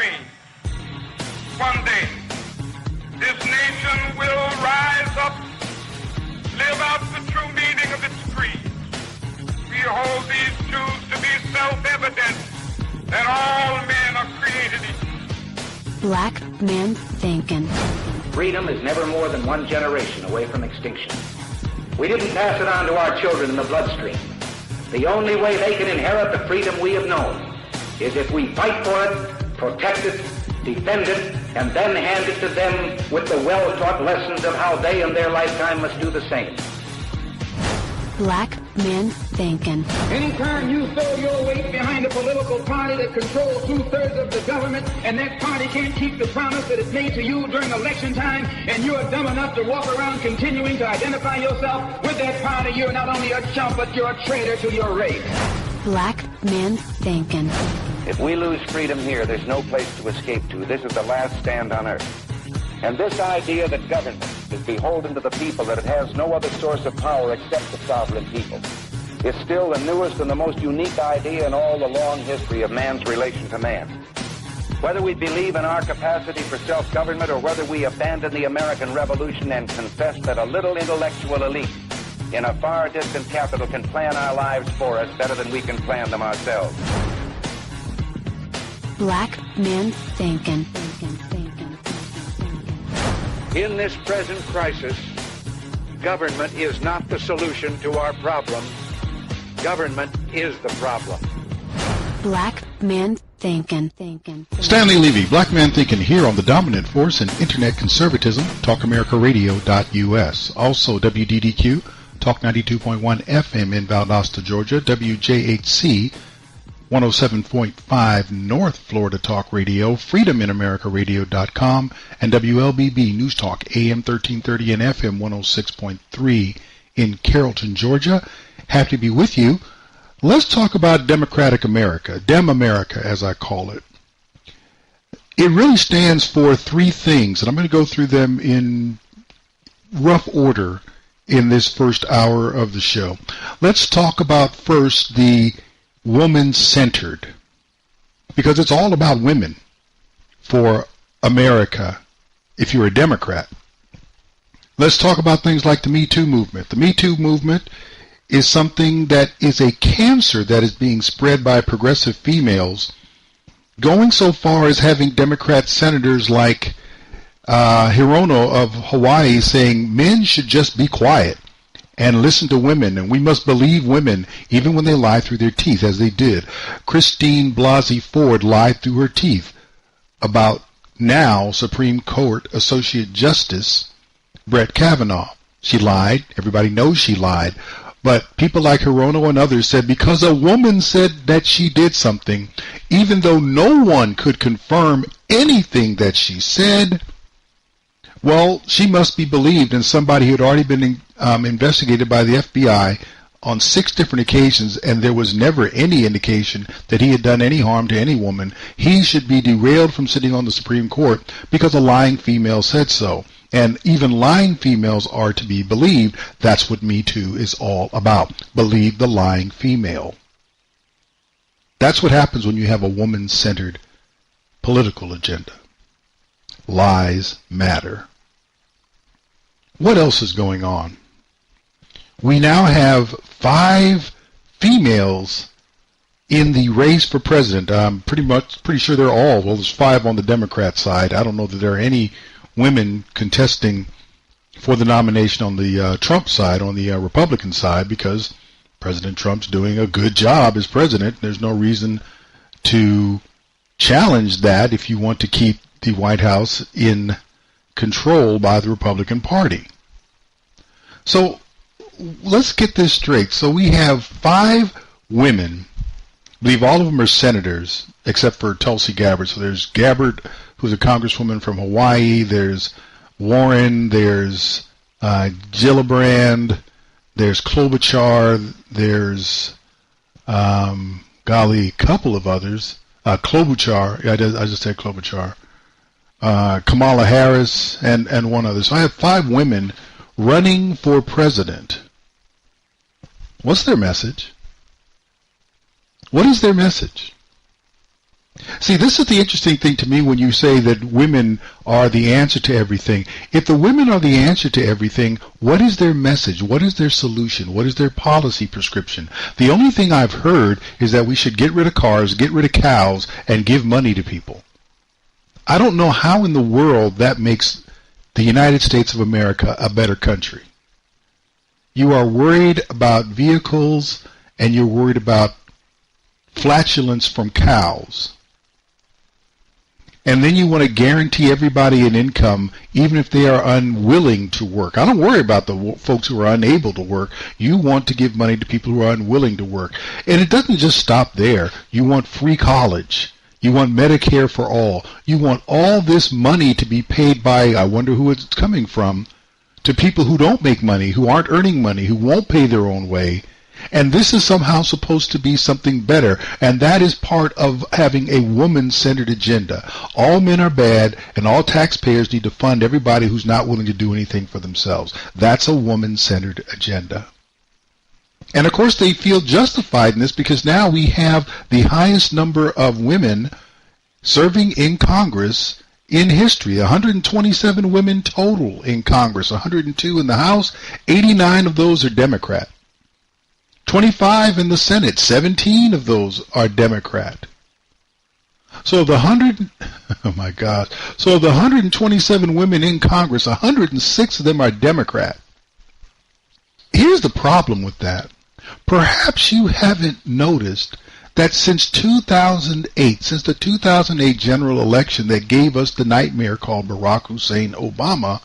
dream. One day, this nation will rise up, live out the true meaning of its creed. We hold these truths to be self-evident, that all men are created equal. Black Man Thinkin. Freedom is never more than one generation away from extinction. We didn't pass it on to our children in the bloodstream. The only way they can inherit the freedom we have known is if we fight for it, protect it, defend it, and then hand it to them with the well-taught lessons of how they in their lifetime must do the same. Black Man Thinkin. Anytime you throw your weight behind a political party that controls 2/3 of the government, and that party can't keep the promise that it made to you during election time, and you're dumb enough to walk around continuing to identify yourself with that party, you're not only a chump, but you're a traitor to your race. Black Man Thinkin. If we lose freedom here, there's no place to escape to. This is the last stand on earth. And this idea that government is beholden to the people, that it has no other source of power except the sovereign people, is still the newest and the most unique idea in all the long history of man's relation to man. Whether we believe in our capacity for self-government or whether we abandon the American Revolution and confess that a little intellectual elite in a far distant capital can plan our lives for us better than we can plan them ourselves. Black Man Thinkin. In this present crisis, government is not the solution to our problem. Government is the problem. Black Man Thinkin. Stanley Levy, Black Man Thinkin, here on the dominant force in Internet conservatism, TalkAmericaRadio.us. Also WDDQ, Talk 92.1 FM in Valdosta, Georgia, WJHC, 107.5 North Florida Talk Radio, FreedomInAmericaRadio.com, and WLBB News Talk AM 1330 and FM 106.3 in Carrollton, Georgia. Happy to be with you. Let's talk about Democratic America, Dem America as I call it. It really stands for three things, and I'm going to go through them in rough order in this first hour of the show. Let's talk about first the woman-centered, because it's all about women for America if you're a Democrat. Let's talk about things like the Me Too movement. The Me Too movement is something that is a cancer that is being spread by progressive females, going so far as having Democrat senators like Hirono of Hawaii saying men should just be quiet and listen to women, and we must believe women even when they lie through their teeth, as they did. Christine Blasey Ford lied through her teeth about now Supreme Court Associate Justice Brett Kavanaugh. She lied. Everybody knows she lied. But people like Hirono and others said because a woman said that she did something, even though no one could confirm anything that she said, well, she must be believed. And somebody who had already been investigated by the FBI on 6 different occasions, and there was never any indication that he had done any harm to any woman, he should be derailed from sitting on the Supreme Court because a lying female said so. And even lying females are to be believed. That's what Me Too is all about. Believe the lying female. That's what happens when you have a woman-centered political agenda. Lies matter. What else is going on? We now have 5 females in the race for president. I'm pretty sure they're all. Well, there's 5 on the Democrat side. I don't know that there are any women contesting for the nomination on the Trump side, on the Republican side, because President Trump's doing a good job as president. There's no reason to challenge that if you want to keep the White House in control by the Republican Party. So let's get this straight. So we have 5 women. I believe all of them are senators, except for Tulsi Gabbard. So there's Gabbard, who's a congresswoman from Hawaii. There's Warren. There's Gillibrand. There's Klobuchar. There's, a couple of others. Klobuchar. I just said Klobuchar. Kamala Harris, and one other. So I have 5 women running for president. What's their message? What is their message? See, this is the interesting thing to me when you say that women are the answer to everything. If the women are the answer to everything, what is their message? What is their solution? What is their policy prescription? The only thing I've heard is that we should get rid of cars, get rid of cows, and give money to people. I don't know how in the world that makes the United States of America a better country. You are worried about vehicles, and you're worried about flatulence from cows. And then you want to guarantee everybody an income, even if they are unwilling to work. I don't worry about the folks who are unable to work. You want to give money to people who are unwilling to work. And it doesn't just stop there. You want free college. You want Medicare for all. You want all this money to be paid by, I wonder who it's coming from, to people who don't make money, who aren't earning money, who won't pay their own way. And this is somehow supposed to be something better, and that is part of having a woman-centered agenda. All men are bad, and all taxpayers need to fund everybody who's not willing to do anything for themselves. That's a woman-centered agenda. And of course they feel justified in this because now we have the highest number of women serving in Congress in history. 127 women total in Congress, 102 in the House, 89 of those are Democrat. 25 in the Senate, 17 of those are Democrat. So of the 127 women in Congress, 106 of them are Democrat. Here's the problem with that. Perhaps you haven't noticed that since 2008, since the 2008 general election that gave us the nightmare called Barack Hussein Obama,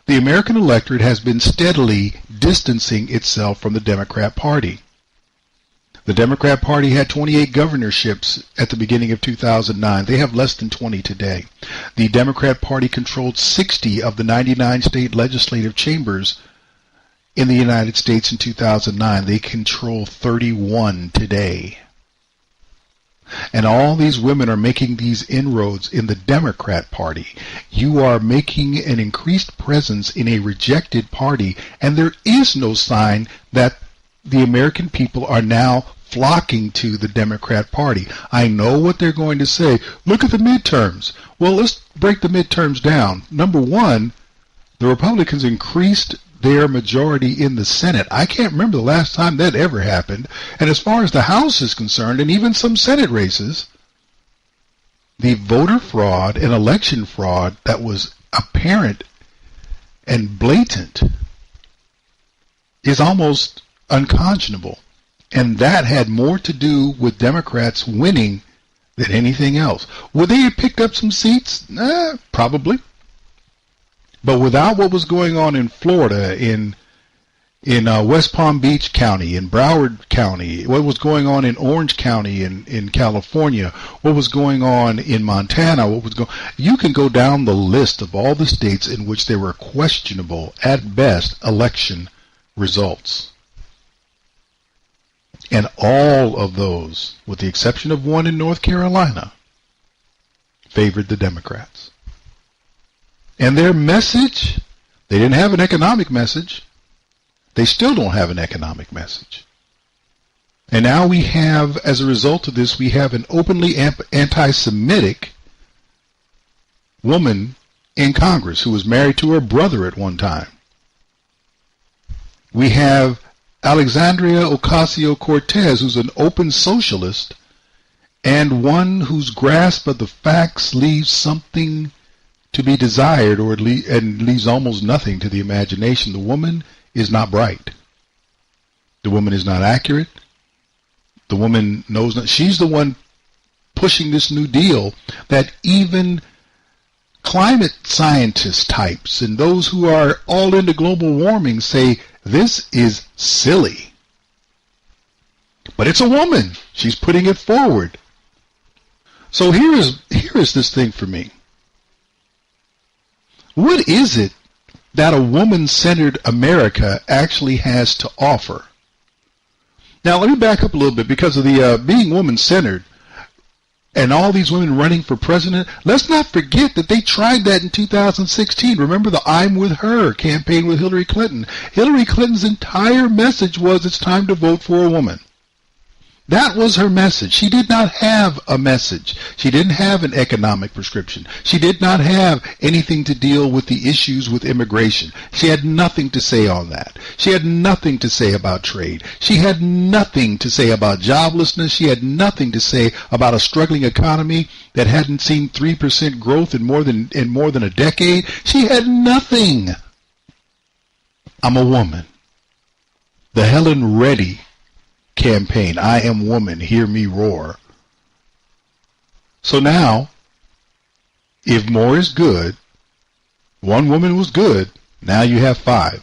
the American electorate has been steadily distancing itself from the Democrat Party. The Democrat Party had 28 governorships at the beginning of 2009. They have less than 20 today. The Democrat Party controlled 60 of the 99 state legislative chambers in the United States in 2009. They control 31 today. And all these women are making these inroads in the Democrat Party. You are making an increased presence in a rejected party, and there is no sign that the American people are now flocking to the Democrat Party. I know what they're going to say. Look at the midterms. Well, let's break the midterms down. Number one, the Republicans increased their majority in the Senate. I can't remember the last time that ever happened. And as far as the House is concerned, and even some Senate races, the voter fraud and election fraud that was apparent and blatant is almost unconscionable. And that had more to do with Democrats winning than anything else. Would they have picked up some seats? Probably. But without what was going on in Florida, in West Palm Beach County, in Broward County, what was going on in Orange County in California, what was going on in Montana, you can go down the list of all the states in which there were questionable, at best, election results. And all of those, with the exception of one in North Carolina, favored the Democrats. And their message, they didn't have an economic message. They still don't have an economic message. And now we have, as a result of this, we have an openly anti-Semitic woman in Congress who was married to her brother at one time. We have Alexandria Ocasio-Cortez, who's an open socialist and one whose grasp of the facts leaves something to be desired, or and leaves almost nothing to the imagination. The woman is not bright. The woman is not accurate. The woman knows not. She's the one pushing this New Deal that even climate scientist types and those who are all into global warming say this is silly. But it's a woman. She's putting it forward. So here is this thing for me. What is it that a woman-centered America actually has to offer? Now, let me back up a little bit because of the being woman-centered and all these women running for president. Let's not forget that they tried that in 2016. Remember the I'm With Her campaign with Hillary Clinton. Hillary Clinton's entire message was it's time to vote for a woman. That was her message. She did not have a message. She didn't have an economic prescription. She did not have anything to deal with the issues with immigration. She had nothing to say on that. She had nothing to say about trade. She had nothing to say about joblessness. She had nothing to say about a struggling economy that hadn't seen 3% growth in more than a decade. She had nothing. I'm a woman. The Helen Reddy campaign, I am woman, hear me roar. So now, if more is good, one woman was good, now you have 5.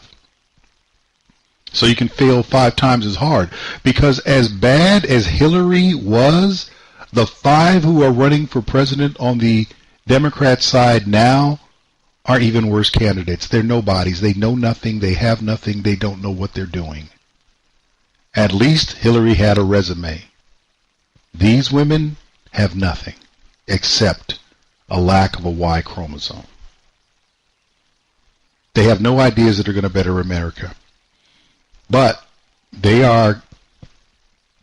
So you can fail 5 times as hard. Because as bad as Hillary was, the 5 who are running for president on the Democrat side now are even worse candidates. They're nobodies. They know nothing. They have nothing. They don't know what they're doing. At least Hillary had a resume. These women have nothing except a lack of a Y chromosome. They have no ideas that are going to better America. But they are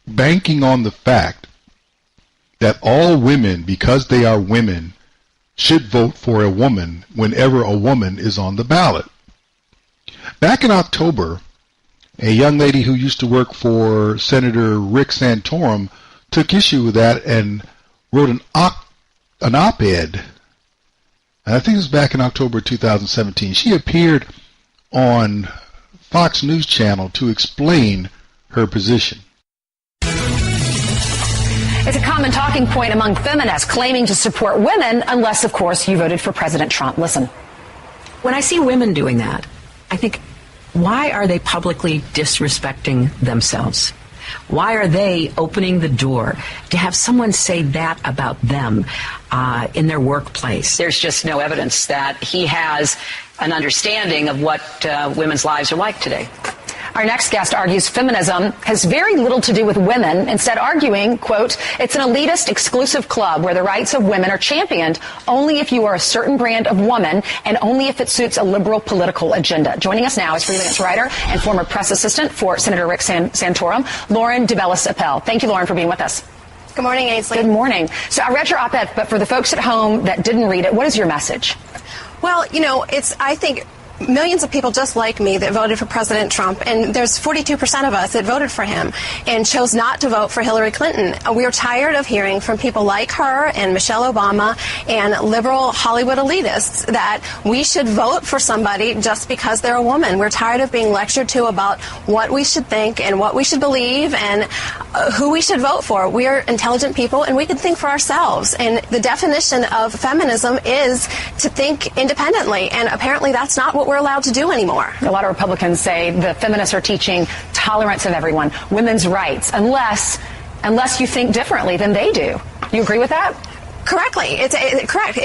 banking on the fact that all women, because they are women, should vote for a woman whenever a woman is on the ballot. Back in October, a young lady who used to work for Senator Rick Santorum took issue with that and wrote an op-ed. And I think it was back in October 2017. She appeared on Fox News Channel to explain her position. It's a common talking point among feminists claiming to support women unless, of course, you voted for President Trump. Listen. When I see women doing that, I think, why are they publicly disrespecting themselves? Why are they opening the door to have someone say that about them in their workplace? There's just no evidence that he has an understanding of what women's lives are like today. Our next guest argues feminism has very little to do with women, instead arguing, quote, it's an elitist exclusive club where the rights of women are championed only if you are a certain brand of woman and only if it suits a liberal political agenda. Joining us now is freelance writer and former press assistant for Senator Rick Santorum, Lauren DeBellis-Appel. Thank you, Lauren, for being with us. Good morning, Ainsley. Good morning. So I read your op-ed, but for the folks at home that didn't read it, what is your message? Well, you know, I think millions of people just like me that voted for President Trump, and there's 42% of us that voted for him and chose not to vote for Hillary Clinton. We're tired of hearing from people like her and Michelle Obama and liberal Hollywood elitists that we should vote for somebody just because they're a woman. We're tired of being lectured to about what we should think and what we should believe and who we should vote for. We're intelligent people, and we can think for ourselves. And the definition of feminism is to think independently, and apparently that's not what we're allowed to do anymore. A lot of Republicans say the feminists are teaching tolerance of everyone, women's rights, unless you think differently than they do. You agree with that? Correctly. It's correct.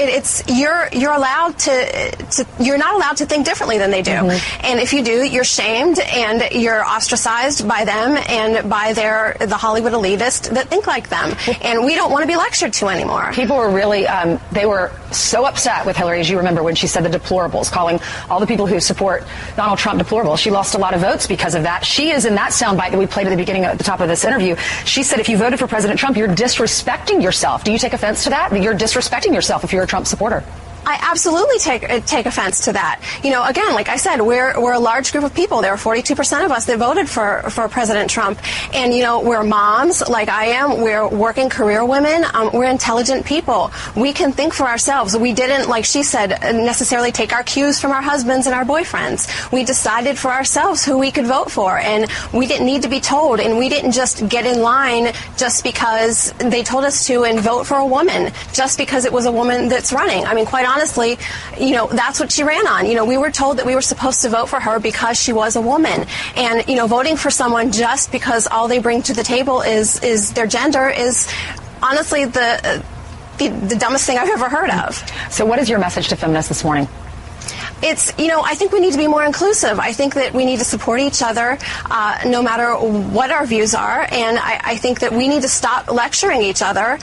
You're allowed to you're not allowed to think differently than they do. Mm-hmm. And if you do, you're shamed and you're ostracized by them and by the Hollywood elitists that think like them. And we don't want to be lectured to anymore. People were really they were so upset with Hillary, as you remember, when she said the deplorables, calling all the people who support Donald Trump deplorable. She lost a lot of votes because of that. She is in that soundbite that we played at the beginning, at the top of this interview. She said if you voted for President Trump, you're disrespecting yourself. Do you take offense to that? You're disrespecting yourself if you're a Trump supporter. I absolutely take offense to that. You know, again, like I said, we're a large group of people. There are 42% of us that voted for President Trump. And, you know, we're moms like I am. We're working career women. We're intelligent people. We can think for ourselves. We didn't, like she said, necessarily take our cues from our husbands and our boyfriends. We decided for ourselves who we could vote for. And we didn't need to be told. And we didn't just get in line just because they told us to and vote for a woman, just because it was a woman that's running. I mean, quite honestly, you know, that's what she ran on. You know, we were told that we were supposed to vote for her because she was a woman. And, you know, voting for someone just because all they bring to the table is their gender is honestly the dumbest thing I've ever heard of. So what is your message to feminists this morning? it's, I think we need to be more inclusive. I think that we need to support each other no matter what our views are, and I think that we need to stop lecturing each other.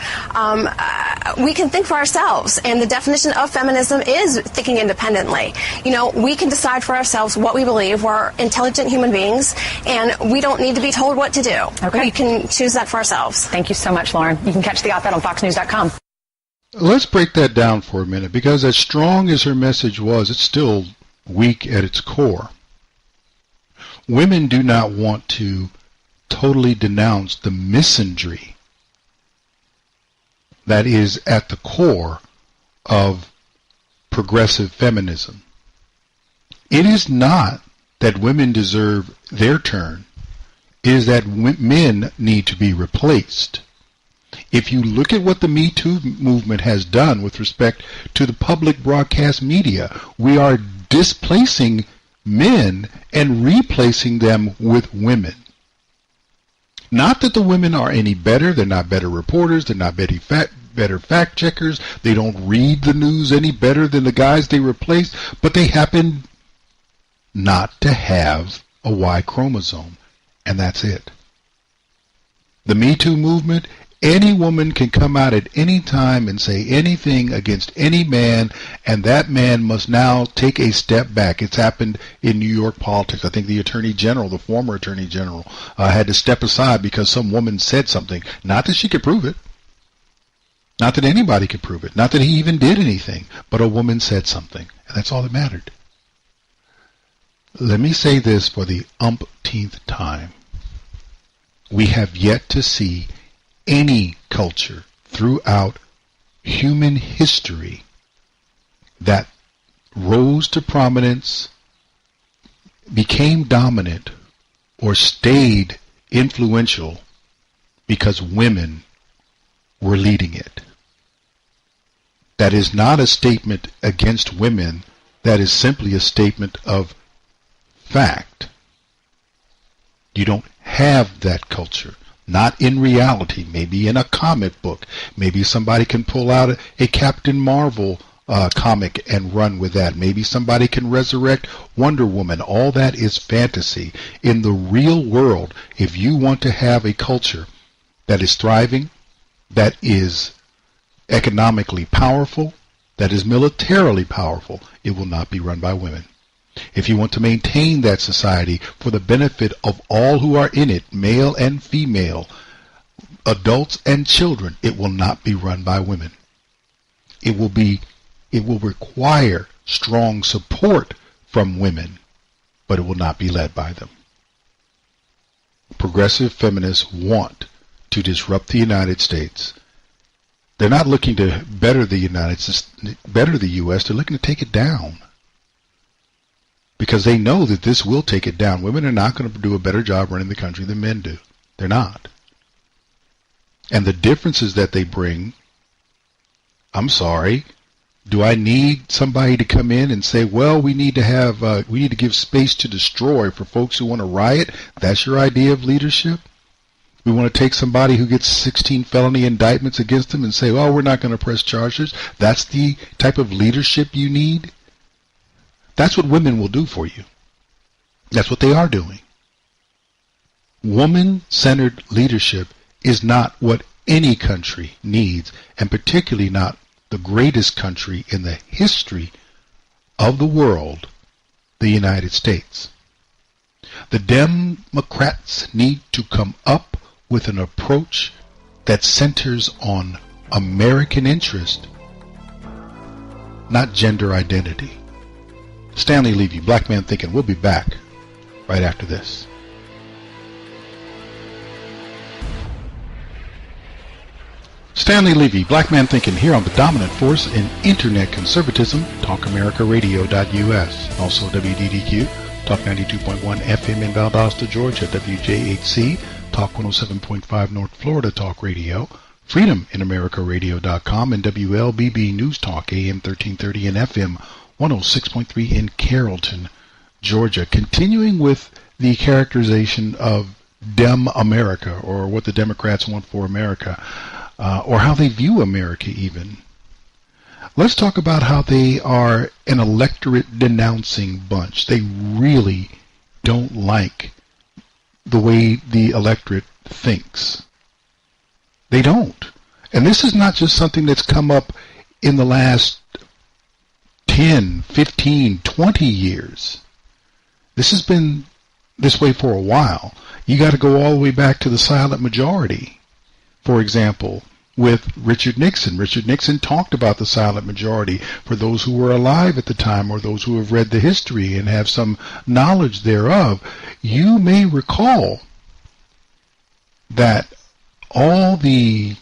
We can think for ourselves, and the definition of feminism is thinking independently. We can decide for ourselves what we believe. We're intelligent human beings, and we don't need to be told what to do. Okay. We can choose that for ourselves. Thank you so much, Lauren. You can catch the op-ed on FoxNews.com. Let's break that down for a minute, because as strong as her message was, it's still weak at its core. Women do not want to totally denounce the misandry that is at the core of progressive feminism. It is not that women deserve their turn. It is that men need to be replaced. If you look at what the Me Too movement has done with respect to the public broadcast media, we are displacing men and replacing them with women. Not that the women are any better. They're not better reporters. They're not better fact checkers. They don't read the news any better than the guys they replaced, but they happen not to have a Y chromosome, and that's it. The Me Too movement, any woman can come out at any time and say anything against any man, and that man must now take a step back. It's happened in New York politics. I think the Attorney General, the former Attorney General, had to step aside because some woman said something. Not that she could prove it. Not that anybody could prove it. Not that he even did anything. But a woman said something, and that's all that mattered. Let me say this for the umpteenth time. We have yet to see any culture throughout human history that rose to prominence, became dominant, or stayed influential because women were leading it. That is not a statement against women. That is simply a statement of fact. You don't have that culture. Not in reality. Maybe in a comic book. Maybe somebody can pull out a Captain Marvel comic and run with that. Maybe somebody can resurrect Wonder Woman. All that is fantasy. In the real world, if you want to have a culture that is thriving, that is economically powerful, that is militarily powerful, it will not be run by women. If you want to maintain that society for the benefit of all who are in it, male and female, adults and children, it will not be run by women. It will require strong support from women, but it will not be led by them. Progressive feminists want to disrupt the United States. They're not looking to better the U.S., they're looking to take it down. Because they know that this will take it down. Women are not going to do a better job running the country than men do. They're not. And the differences that they bring, I'm sorry, do I need somebody to come in and say, well, we need to give space to destroy for folks who want to riot? That's your idea of leadership? We want to take somebody who gets 16 felony indictments against them and say, well, we're not going to press charges? That's the type of leadership you need? That's what women will do for you. That's what they are doing. Woman-centered leadership is not what any country needs, and particularly not the greatest country in the history of the world, the United States. The Democrats need to come up with an approach that centers on American interest, not gender identity. Stanley, Levy, Black Man Thinking. We'll be back right after this. Stanley Levy, Black Man Thinking, here on the dominant force in internet conservatism, TalkAmericaRadio.us. Also WDDQ, Talk 92.1 FM in Valdosta, Georgia, WJHC, Talk 107.5 North Florida Talk Radio, FreedomInAmericaRadio.com, and WLBB News Talk, AM 1330 and FM 106.3 in Carrollton, Georgia. Continuing with the characterization of Dem America, or what the Democrats want for America, or how they view America even. let's talk about how they are an electorate-denouncing bunch. They really don't like the way the electorate thinks. They don't. And this is not just something that's come up in the last 10, 15, 20 years. This has been this way for a while. You got to go all the way back to the silent majority. For example, with Richard Nixon. Richard Nixon talked about the silent majority. For those who were alive at the time or those who have read the history and have some knowledge thereof, you may recall that all the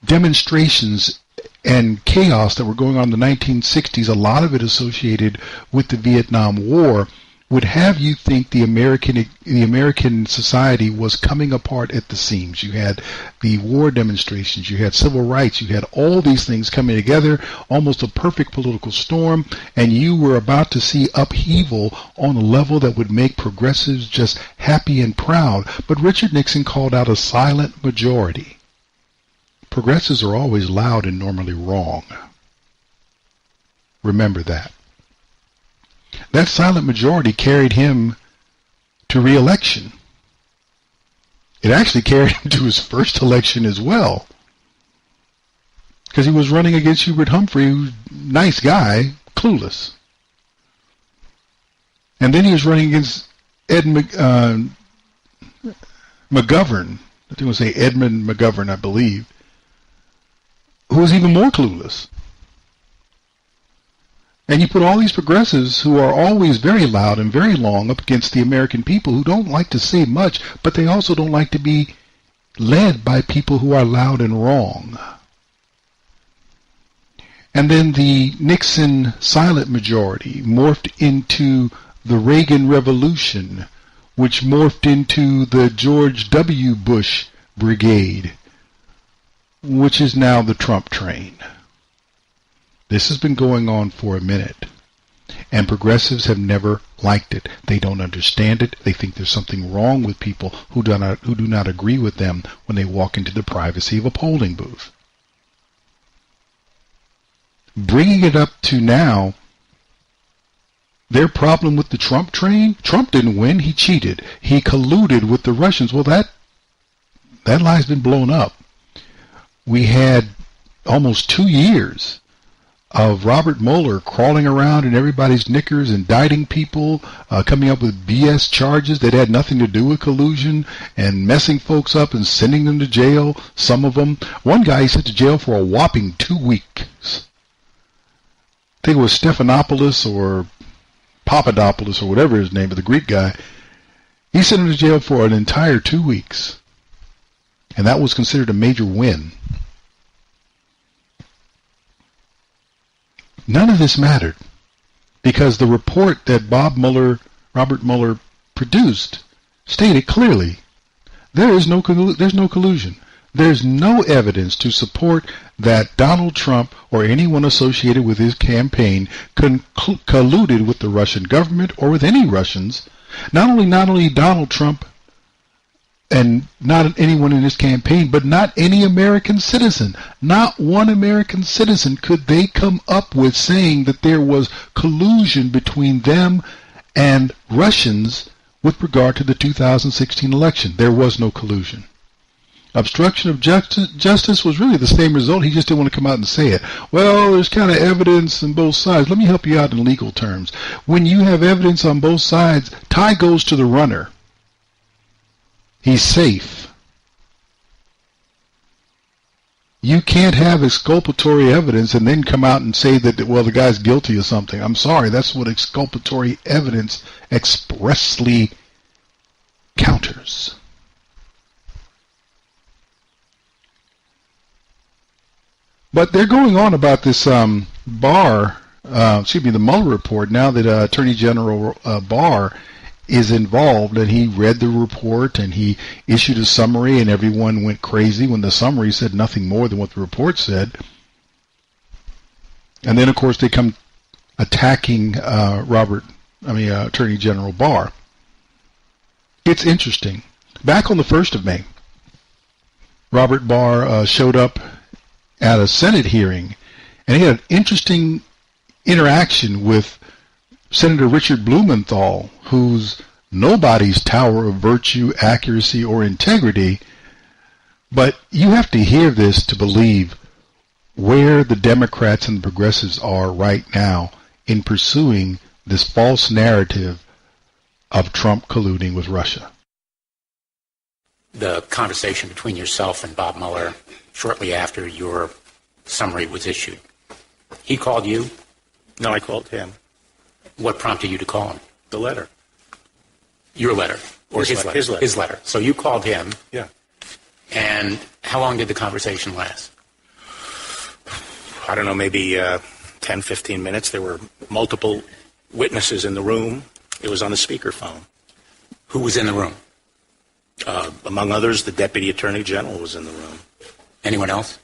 demonstrations and chaos that were going on in the 1960s, a lot of it associated with the Vietnam War, would have you think the American society was coming apart at the seams. You had the war demonstrations, you had civil rights, you had all these things coming together, almost a perfect political storm, and you were about to see upheaval on a level that would make progressives just happy and proud. But Richard Nixon called out a silent majority. Progressives are always loud and normally wrong. Remember that. That silent majority carried him to re-election. It actually carried him to his first election as well, because he was running against Hubert Humphrey, who's a nice guy, clueless. And then he was running against McGovern. I think it was Edmund McGovern, I believe, who was even more clueless. And you put all these progressives who are always very loud and very long up against the American people who don't like to say much, but they also don't like to be led by people who are loud and wrong. And then the Nixon silent majority morphed into the Reagan Revolution, which morphed into the George W. Bush Brigade, which is now the Trump train. This has been going on for a minute, and progressives have never liked it. They don't understand it. They think there's something wrong with people who do not agree with them when they walk into the privacy of a polling booth. Bringing it up to now, their problem with the Trump train, Trump didn't win, he cheated. He colluded with the Russians. Well, that lie's been blown up. We had almost 2 years of Robert Mueller crawling around in everybody's knickers, indicting people, coming up with BS charges that had nothing to do with collusion, and messing folks up and sending them to jail, some of them. One guy he sent to jail for a whopping 2 weeks. I think it was Stephanopoulos or Papadopoulos or whatever his name, but the Greek guy. He sent him to jail for an entire 2 weeks. And that was considered a major win. None of this mattered, because the report that Robert Mueller produced stated clearly there's no collusion. There's no evidence to support that Donald Trump or anyone associated with his campaign colluded with the Russian government or with any Russians. Not only Donald Trump and not anyone in his campaign, but not any American citizen. Not one American citizen could they come up with saying that there was collusion between them and Russians with regard to the 2016 election. There was no collusion. Obstruction of justice was really the same result. He just didn't want to come out and say it. Well, there's kind of evidence on both sides. Let me help you out in legal terms. When you have evidence on both sides, tie goes to the runner. He's safe. You can't have exculpatory evidence and then come out and say that, well, the guy's guilty of something. I'm sorry, that's what exculpatory evidence expressly counters. But they're going on about this the Mueller report, now that Attorney General Barr is involved, and he read the report and he issued a summary, and everyone went crazy when the summary said nothing more than what the report said. And then, of course, they come attacking Attorney General Barr. It's interesting. Back on the 1st of May, Robert Barr showed up at a Senate hearing, And he had an interesting interaction with Senator Richard Blumenthal, who's nobody's tower of virtue, accuracy, or integrity. But you have to hear this to believe where the Democrats and the progressives are right now in pursuing this false narrative of Trump colluding with Russia. The conversation between yourself and Bob Mueller shortly after your summary was issued. He called you? No, I called him. What prompted you to call him? The letter. Your letter? Or his letter? His letter. His letter. So you called him. Yeah. And how long did the conversation last? I don't know, maybe 10, 15 minutes. There were multiple witnesses in the room. It was on the speakerphone. Who was in the room? Among others, the Deputy Attorney General was in the room. Anyone else?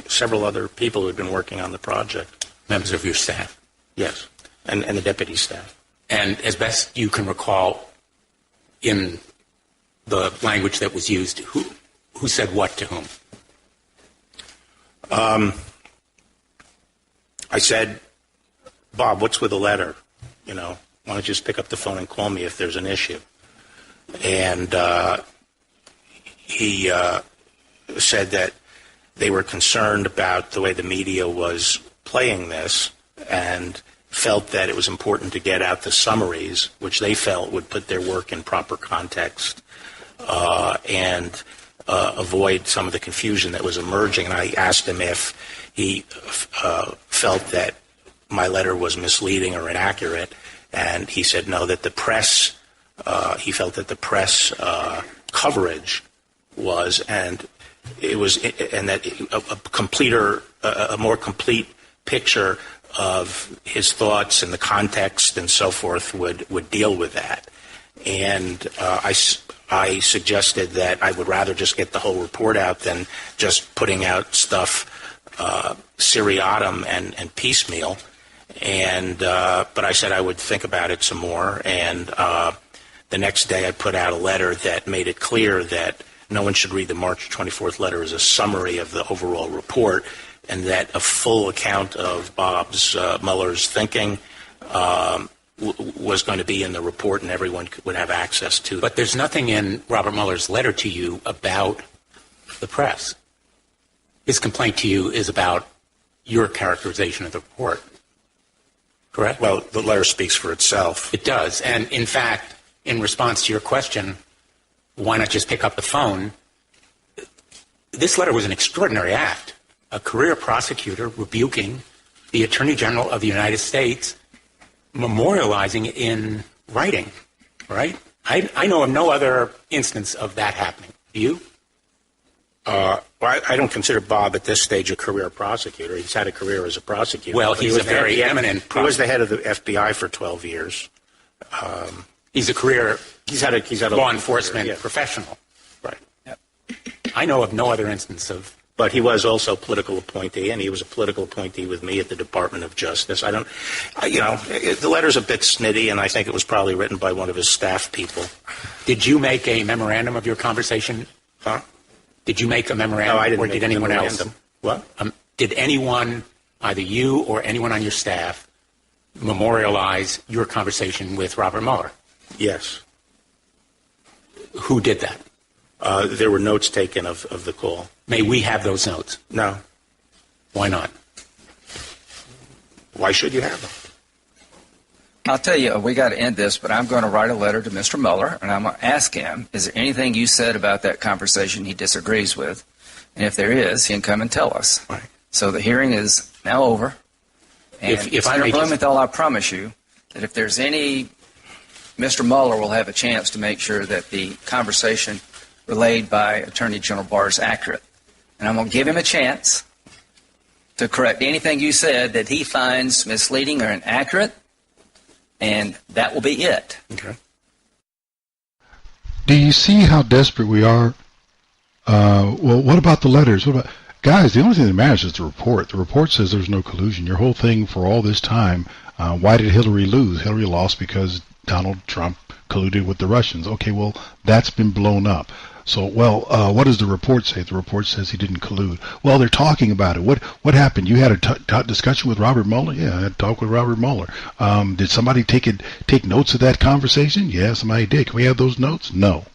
Several other people who had been working on the project. Members of your staff? Yes, and the deputy staff. And as best you can recall, in the language that was used, who said what to whom? I said, Bob, what's with the letter? You know, why don't you just pick up the phone and call me if there's an issue? And he said that they were concerned about the way the media was playing this and felt that it was important to get out the summaries, which they felt would put their work in proper context and avoid some of the confusion that was emerging. And I asked him if he felt that my letter was misleading or inaccurate, and he said no, that the press, he felt that the press coverage was, and it was, and that a more complete picture of his thoughts and the context and so forth would deal with that. And I suggested that I would rather just get the whole report out than just putting out stuff seriatim and piecemeal. And but I said I would think about it some more. And the next day I put out a letter that made it clear that no one should read the March 24th letter as a summary of the overall report, and that a full account of Bob's Mueller's thinking was going to be in the report, and everyone would have access to it. But there's nothing in Robert Mueller's letter to you about the press. His complaint to you is about your characterization of the report, correct? Well, the letter speaks for itself. It does. And in fact, in response to your question, why not just pick up the phone? This letter was an extraordinary act. A career prosecutor rebuking the Attorney General of the United States, memorializing in writing, right? I know of no other instance of that happening. Do you? Well, I don't consider Bob at this stage a career prosecutor. He's had a career as a prosecutor. Well, he's a very eminent prosecutor. He was the head of the FBI for 12 years. He's a career He's had a law enforcement career, yeah. professional. Right. Yep. I know of no other instance of... But he was also a political appointee, and he was a political appointee with me at the Department of Justice. The letter's a bit snitty, and I think it was probably written by one of his staff people. Did you make a memorandum of your conversation? Huh? Did you make a memorandum? No, I didn't or make did a anyone memorandum. else? What? Did anyone, either you or anyone on your staff, memorialize your conversation with Robert Mueller? Yes. Who did that? There were notes taken of the call. May we have those notes? No. Why not? Why should you have them? I'll tell you, we got to end this, but I'm going to write a letter to Mr. Mueller, and I'm going to ask him, is there anything you said about that conversation he disagrees with? And if there is, he can come and tell us. Right. So the hearing is now over. And if I may Blumenthal, I promise you that if there's any, Mr. Mueller will have a chance to make sure that the conversation relayed by Attorney General Barr is accurate. And I'm going to give him a chance to correct anything you said that he finds misleading or inaccurate, and that will be it. Okay. Do you see how desperate we are? Well, what about the letters? What about guys? The only thing that matters is the report. The report says there's no collusion. Your whole thing for all this time. Why did Hillary lose? Hillary lost because Donald Trump colluded with the Russians. Okay, well, that's been blown up. So, what does the report say? The report says he didn't collude. Well, they're talking about it. What happened? You had a discussion with Robert Mueller? Yeah, I had a talk with Robert Mueller. Did somebody take notes of that conversation? Yeah, somebody did. Can we have those notes? No.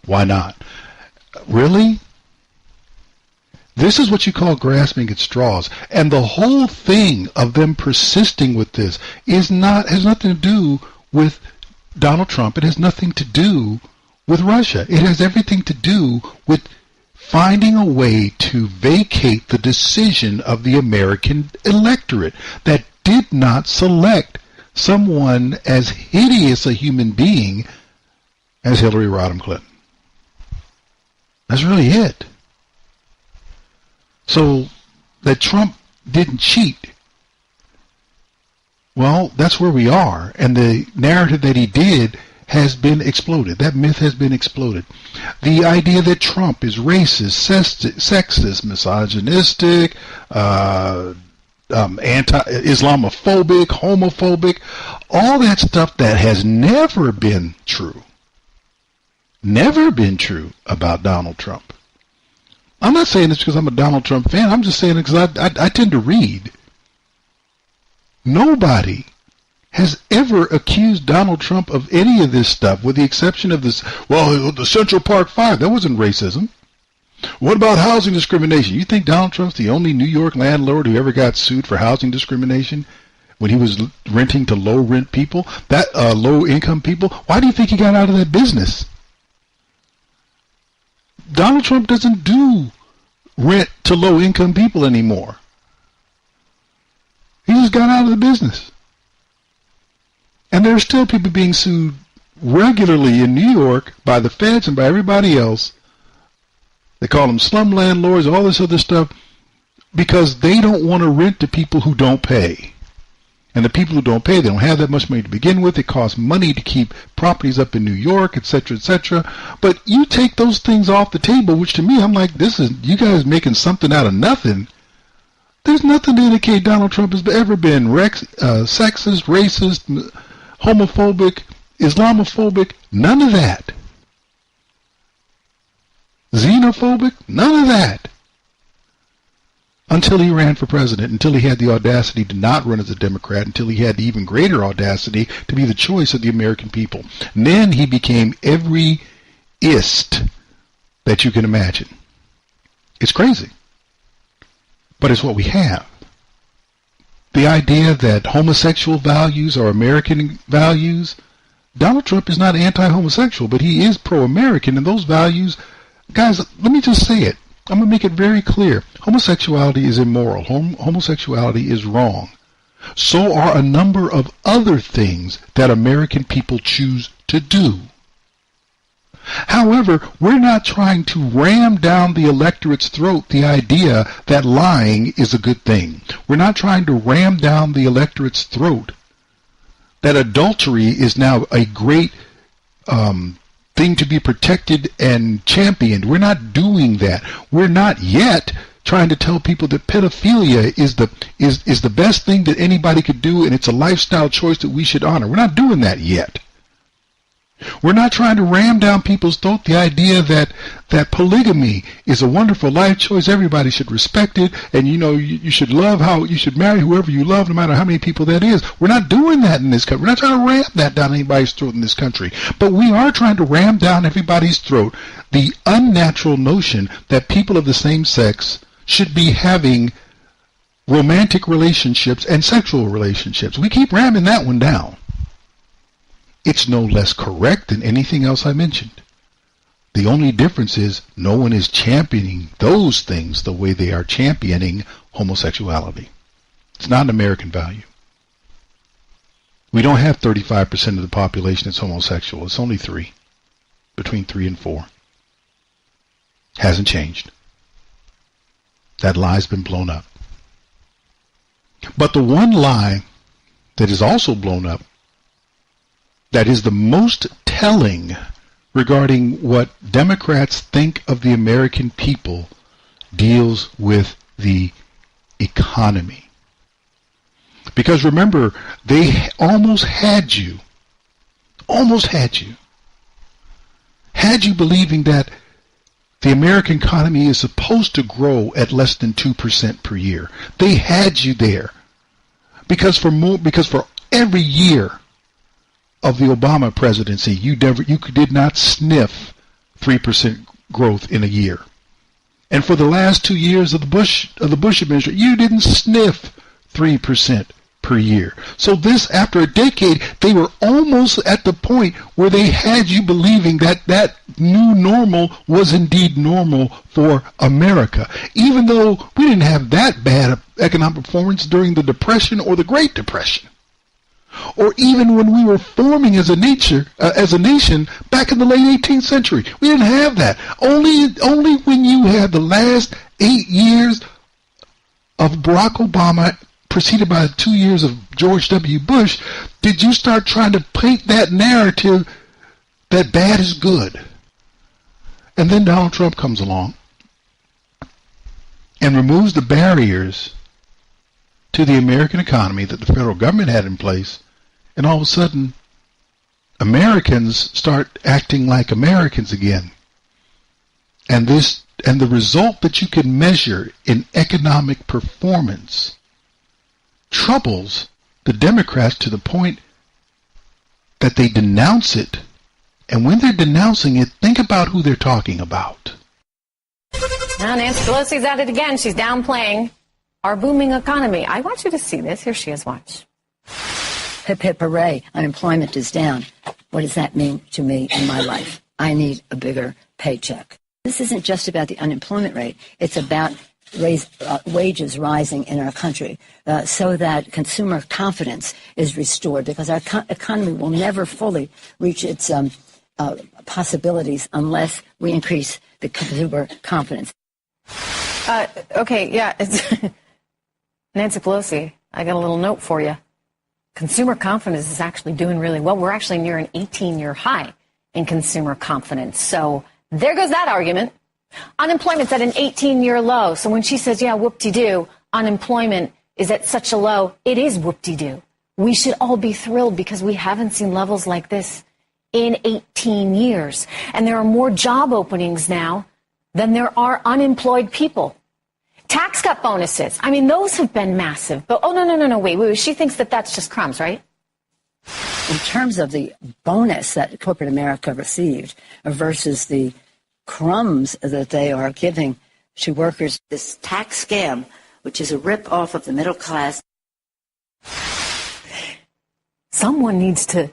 Why not? Really? This is what you call grasping at straws. And the whole thing of them persisting with this has nothing to do with Donald Trump. It has nothing to do with Russia. It has everything to do with finding a way to vacate the decision of the American electorate that did not select someone as hideous a human being as Hillary Rodham Clinton. That's really it. So that Trump didn't cheat, well, that's where we are. And the narrative that he did has been exploded. That myth has been exploded. The idea that Trump is racist, sexist, misogynistic, anti-Islamophobic, homophobic, all that stuff that has never been true about Donald Trump. I'm not saying this because I'm a Donald Trump fan. I'm just saying it because I tend to read. Nobody has ever accused Donald Trump of any of this stuff, with the exception of this, the Central Park 5, that wasn't racism. What about housing discrimination? You think Donald Trump's the only New York landlord who ever got sued for housing discrimination when he was renting to low-rent people, low-income people? Why do you think he got out of that business? Donald Trump doesn't do rent to low-income people anymore. He just got out of the business. And there are still people being sued regularly in New York by the feds and by everybody else. They call them slum landlords, all this other stuff, because they don't want to rent to people who don't pay. And the people who don't pay, they don't have that much money to begin with. It costs money to keep properties up in New York, etc., etc. But you take those things off the table, which to me, I'm like, you guys making something out of nothing. There's nothing to indicate Donald Trump has ever been sexist, racist, homophobic, Islamophobic, none of that. Xenophobic, none of that. Until he ran for president, until he had the audacity to not run as a Democrat, until he had the even greater audacity to be the choice of the American people. And then he became every ist that you can imagine. It's crazy. But it's what we have. The idea that homosexual values are American values, Donald Trump is not anti-homosexual, but he is pro-American, and those values, guys, let me just say it. I'm going to make it very clear. Homosexuality is immoral. Homosexuality is wrong. So are a number of other things that American people choose to do. However, we're not trying to ram down the electorate's throat the idea that lying is a good thing. We're not trying to ram down the electorate's throat that adultery is now a great thing to be protected and championed. We're not doing that. We're not yet trying to tell people that pedophilia is the best thing that anybody could do, and it's a lifestyle choice that we should honor. We're not doing that yet. We're not trying to ram down people's throat the idea that polygamy is a wonderful life choice. Everybody should respect it, and you should you should marry whoever you love, no matter how many people that is. We're not doing that in this country. We're not trying to ram that down anybody's throat in this country. But we are trying to ram down everybody's throat the unnatural notion that people of the same sex should be having romantic relationships and sexual relationships. We keep ramming that one down. It's no less correct than anything else I mentioned. The only difference is no one is championing those things the way they are championing homosexuality. It's not an American value. We don't have 35% of the population that's homosexual. It's only 3. Between 3 and 4. Hasn't changed. That lie's been blown up. But the one lie that is also blown up, that is the most telling regarding what Democrats think of the American people, deals with the economy. Because remember, they almost had you almost had you. Had you believing that the American economy is supposed to grow at less than 2% per year. They had you there. Because for every year of the Obama presidency, you did not sniff 3% growth in a year. And for the last 2 years of the Bush administration, you didn't sniff 3% per year. So after a decade, they were almost at the point where they had you believing that new normal was indeed normal for America. Even though we didn't have that bad of economic performance during the Depression or the Great Depression. Or even when we were forming as a nation back in the late 18th century. We didn't have that. Only when you had the last 8 years of Barack Obama preceded by 2 years of George W. Bush, did you start trying to paint that narrative that bad is good. And then Donald Trump comes along and removes the barriers to the American economy that the federal government had in place, and all of a sudden, Americans start acting like Americans again. And the result that you can measure in economic performance troubles the Democrats to the point that they denounce it. And when they're denouncing it, think about who they're talking about. Now Nancy Pelosi's at it again. She's downplaying our booming economy. I want you to see this. Here she is. Watch. Hip, hip, hooray. Unemployment is down. What does that mean to me in my life? I need a bigger paycheck. This isn't just about the unemployment rate. It's about wages rising in our country so that consumer confidence is restored, because our economy will never fully reach its possibilities unless we increase the consumer confidence. Okay, yeah, it's Nancy Pelosi, I got a little note for you. Consumer confidence is actually doing really well. We're actually near an 18-year high in consumer confidence. So there goes that argument. Unemployment's at an 18-year low. So when she says, yeah, whoop-de-doo, unemployment is at such a low, it is whoop-de-doo. We should all be thrilled because we haven't seen levels like this in 18 years. And there are more job openings now than there are unemployed people. Tax cut bonuses, I mean, those have been massive. But, no, wait. She thinks that that's just crumbs, right? In terms of the bonus that corporate America received versus the crumbs that they are giving to workers, this tax scam, which is a rip-off of the middle class. Someone needs to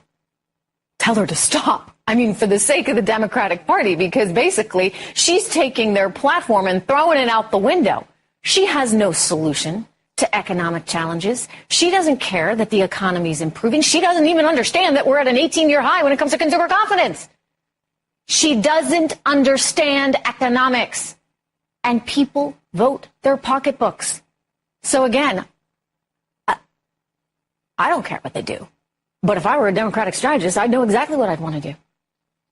tell her to stop. I mean, for the sake of the Democratic Party, because basically she's taking their platform and throwing it out the window. She has no solution to economic challenges. She doesn't care that the economy is improving. She doesn't even understand that we're at an 18-year high when it comes to consumer confidence. She doesn't understand economics. And people vote their pocketbooks. So again, I don't care what they do. But if I were a Democratic strategist, I'd know exactly what I'd want to do.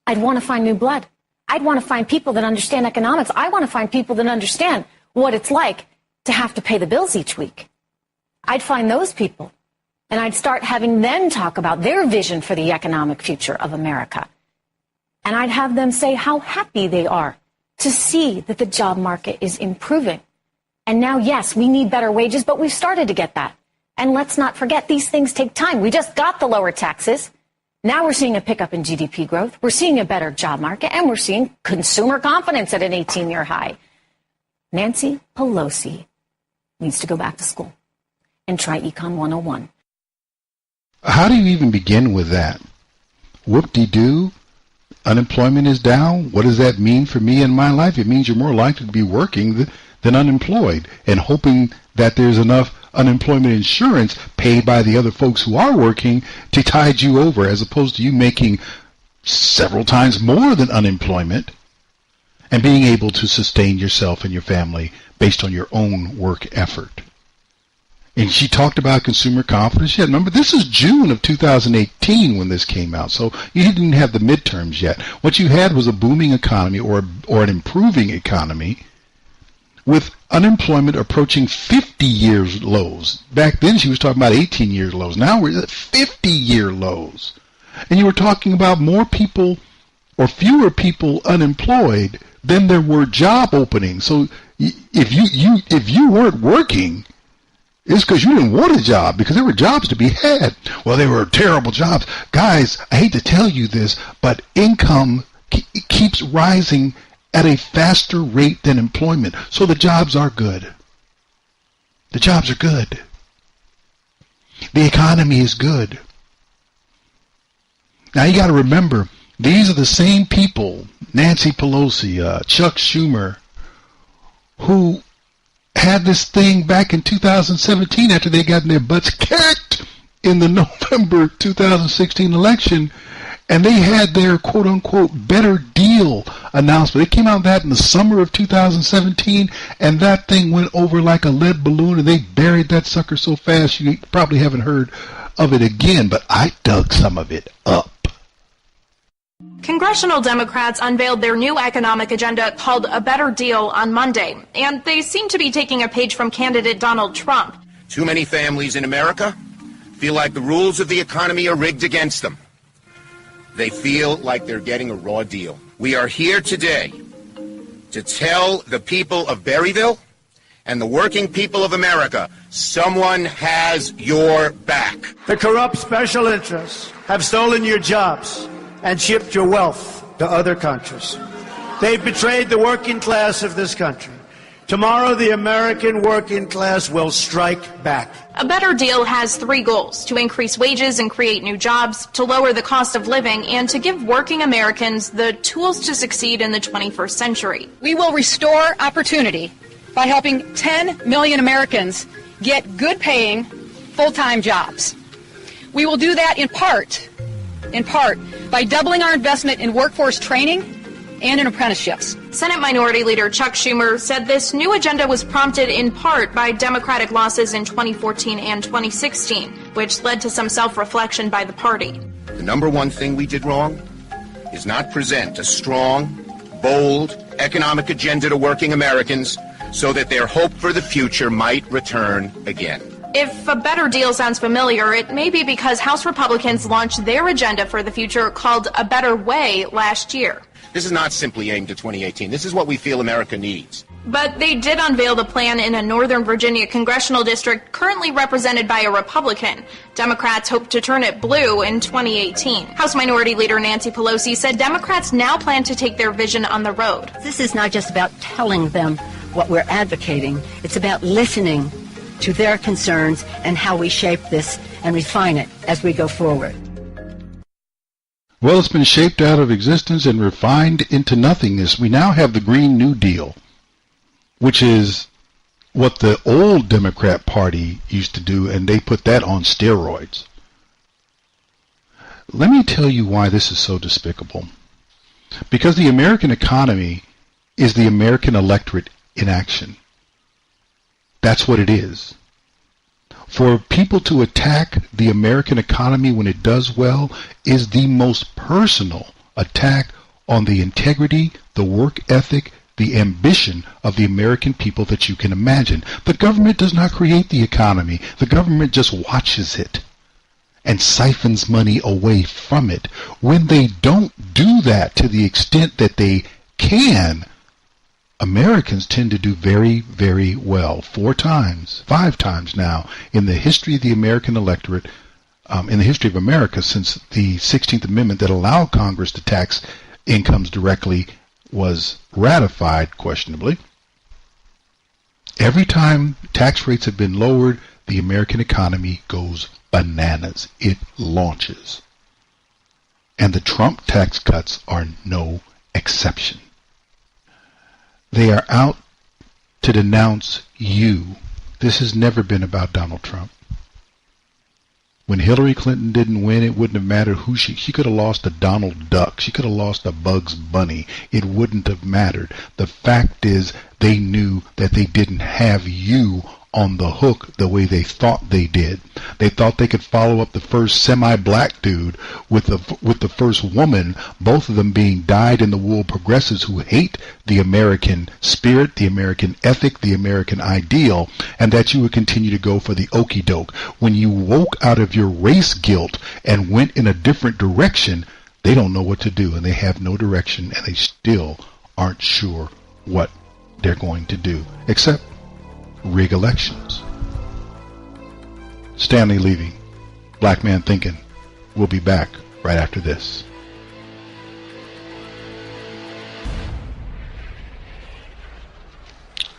I'd want to find new blood. I'd want to find people that understand economics. I want to find people that understand what it's like to have to pay the bills each week. I'd find those people, and I'd start having them talk about their vision for the economic future of America. And I'd have them say how happy they are to see that the job market is improving. And now, yes, we need better wages, but we've started to get that. And let's not forget, these things take time. We just got the lower taxes. Now we're seeing a pickup in GDP growth. We're seeing a better job market, and we're seeing consumer confidence at an 18-year high. Nancy Pelosi needs to go back to school and try Econ 101. How do you even begin with that? Whoop-de-doo? Unemployment is down? What does that mean for me in my life? It means you're more likely to be working than unemployed, and hoping that there's enough unemployment insurance paid by the other folks who are working to tide you over, as opposed to you making several times more than unemployment and being able to sustain yourself and your family based on your own work effort. And she talked about consumer confidence. Yeah, remember, this is June of 2018 when this came out, so you didn't have the midterms yet. What you had was a booming economy or an improving economy with unemployment approaching 50-year lows. Back then she was talking about 18-year lows. Now we're at 50-year lows. And you were talking about more people or fewer people unemployed than there were job openings. So if you weren't working, it's because you didn't want a job, because there were jobs to be had. Well, they were terrible jobs. Guys, I hate to tell you this, but income keeps rising at a faster rate than employment. So the jobs are good. The jobs are good. The economy is good. Now you got to remember, these are the same people, Nancy Pelosi, Chuck Schumer, who had this thing back in 2017 after they got their butts kicked in the November 2016 election, and they had their quote-unquote better deal announcement. They came out with that in the summer of 2017, and that thing went over like a lead balloon, and they buried that sucker so fast you probably haven't heard of it again, but I dug some of it up. Congressional Democrats unveiled their new economic agenda called A Better Deal on Monday, and they seem to be taking a page from candidate Donald Trump. Too many families in America feel like the rules of the economy are rigged against them. They feel like they're getting a raw deal. We are here today to tell the people of Berryville and the working people of America, someone has your back. The corrupt special interests have stolen your jobs and shipped your wealth to other countries. They've betrayed the working class of this country. Tomorrow, the American working class will strike back. A Better Deal has 3 goals: to increase wages and create new jobs, to lower the cost of living, and to give working Americans the tools to succeed in the 21st century. We will restore opportunity by helping 10 million Americans get good-paying, full-time jobs. We will do that in part, by doubling our investment in workforce training and in apprenticeships. Senate Minority Leader Chuck Schumer said this new agenda was prompted in part by Democratic losses in 2014 and 2016, which led to some self-reflection by the party. The number one thing we did wrong is not present a strong, bold economic agenda to working Americans so that their hope for the future might return again. If A Better Deal sounds familiar, it may be because House Republicans launched their agenda for the future called A Better Way last year. This is not simply aimed at 2018. This is what we feel America needs. But they did unveil the plan in a Northern Virginia congressional district currently represented by a Republican. Democrats hope to turn it blue in 2018. House Minority Leader Nancy Pelosi said Democrats now plan to take their vision on the road. This is not just about telling them what we're advocating. It's about listening to their concerns and how we shape this and refine it as we go forward. Well, it's been shaped out of existence and refined into nothingness. We now have the Green New Deal, which is what the old Democrat Party used to do, and they put that on steroids. Let me tell you why this is so despicable. Because the American economy is the American electorate in action. That's what it is. For people to attack the American economy when it does well is the most personal attack on the integrity, the work ethic, the ambition of the American people that you can imagine. The government does not create the economy. The government just watches it and siphons money away from it. When they don't do that to the extent that they can, Americans tend to do very, very well. 5 times now in the history of the American electorate, in the history of America since the 16th Amendment that allowed Congress to tax incomes directly was ratified, questionably. Every time tax rates have been lowered, the American economy goes bananas. It launches. And the Trump tax cuts are no exception. They are out to denounce you. This has never been about Donald Trump. When Hillary Clinton didn't win, it wouldn't have mattered who she could have lost to Donald Duck. She could have lost to Bugs Bunny. It wouldn't have mattered. The fact is they knew that they didn't have you on the hook the way they thought they did. They thought they could follow up the first semi-black dude with the first woman, both of them being dyed-in-the-wool progressives who hate the American spirit, the American ethic, the American ideal, and that you would continue to go for the okie doke. When you woke out of your race guilt and went in a different direction, they don't know what to do, and they have no direction, and they still aren't sure what they're going to do, except rig elections. Stanley Levy, Black Man Thinkin'. We'll be back right after this.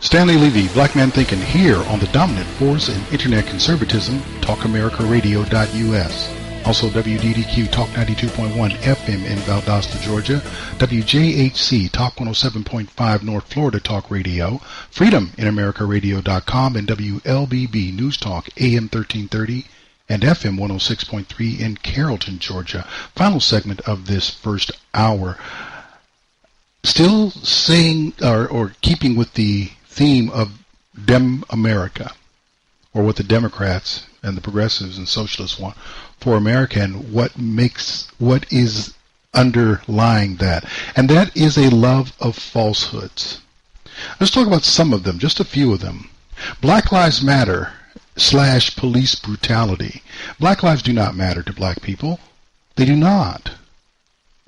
Stanley Levy, Black Man Thinkin', here on the dominant force in internet conservatism, TalkAmericaRadio.us. Also WDDQ Talk 92.1 FM in Valdosta, Georgia, WJHC Talk 107.5 North Florida Talk Radio, FreedomInAmericaRadio.com, and WLBB News Talk AM 1330 and FM 106.3 in Carrollton, Georgia. Final segment of this first hour. Still saying or keeping with the theme of Dem America, or what the Democrats and the progressives and socialists want for America, and what is underlying that. And that is a love of falsehoods. Let's talk about some of them, just a few of them. Black Lives Matter / police brutality. Black lives do not matter to black people. They do not.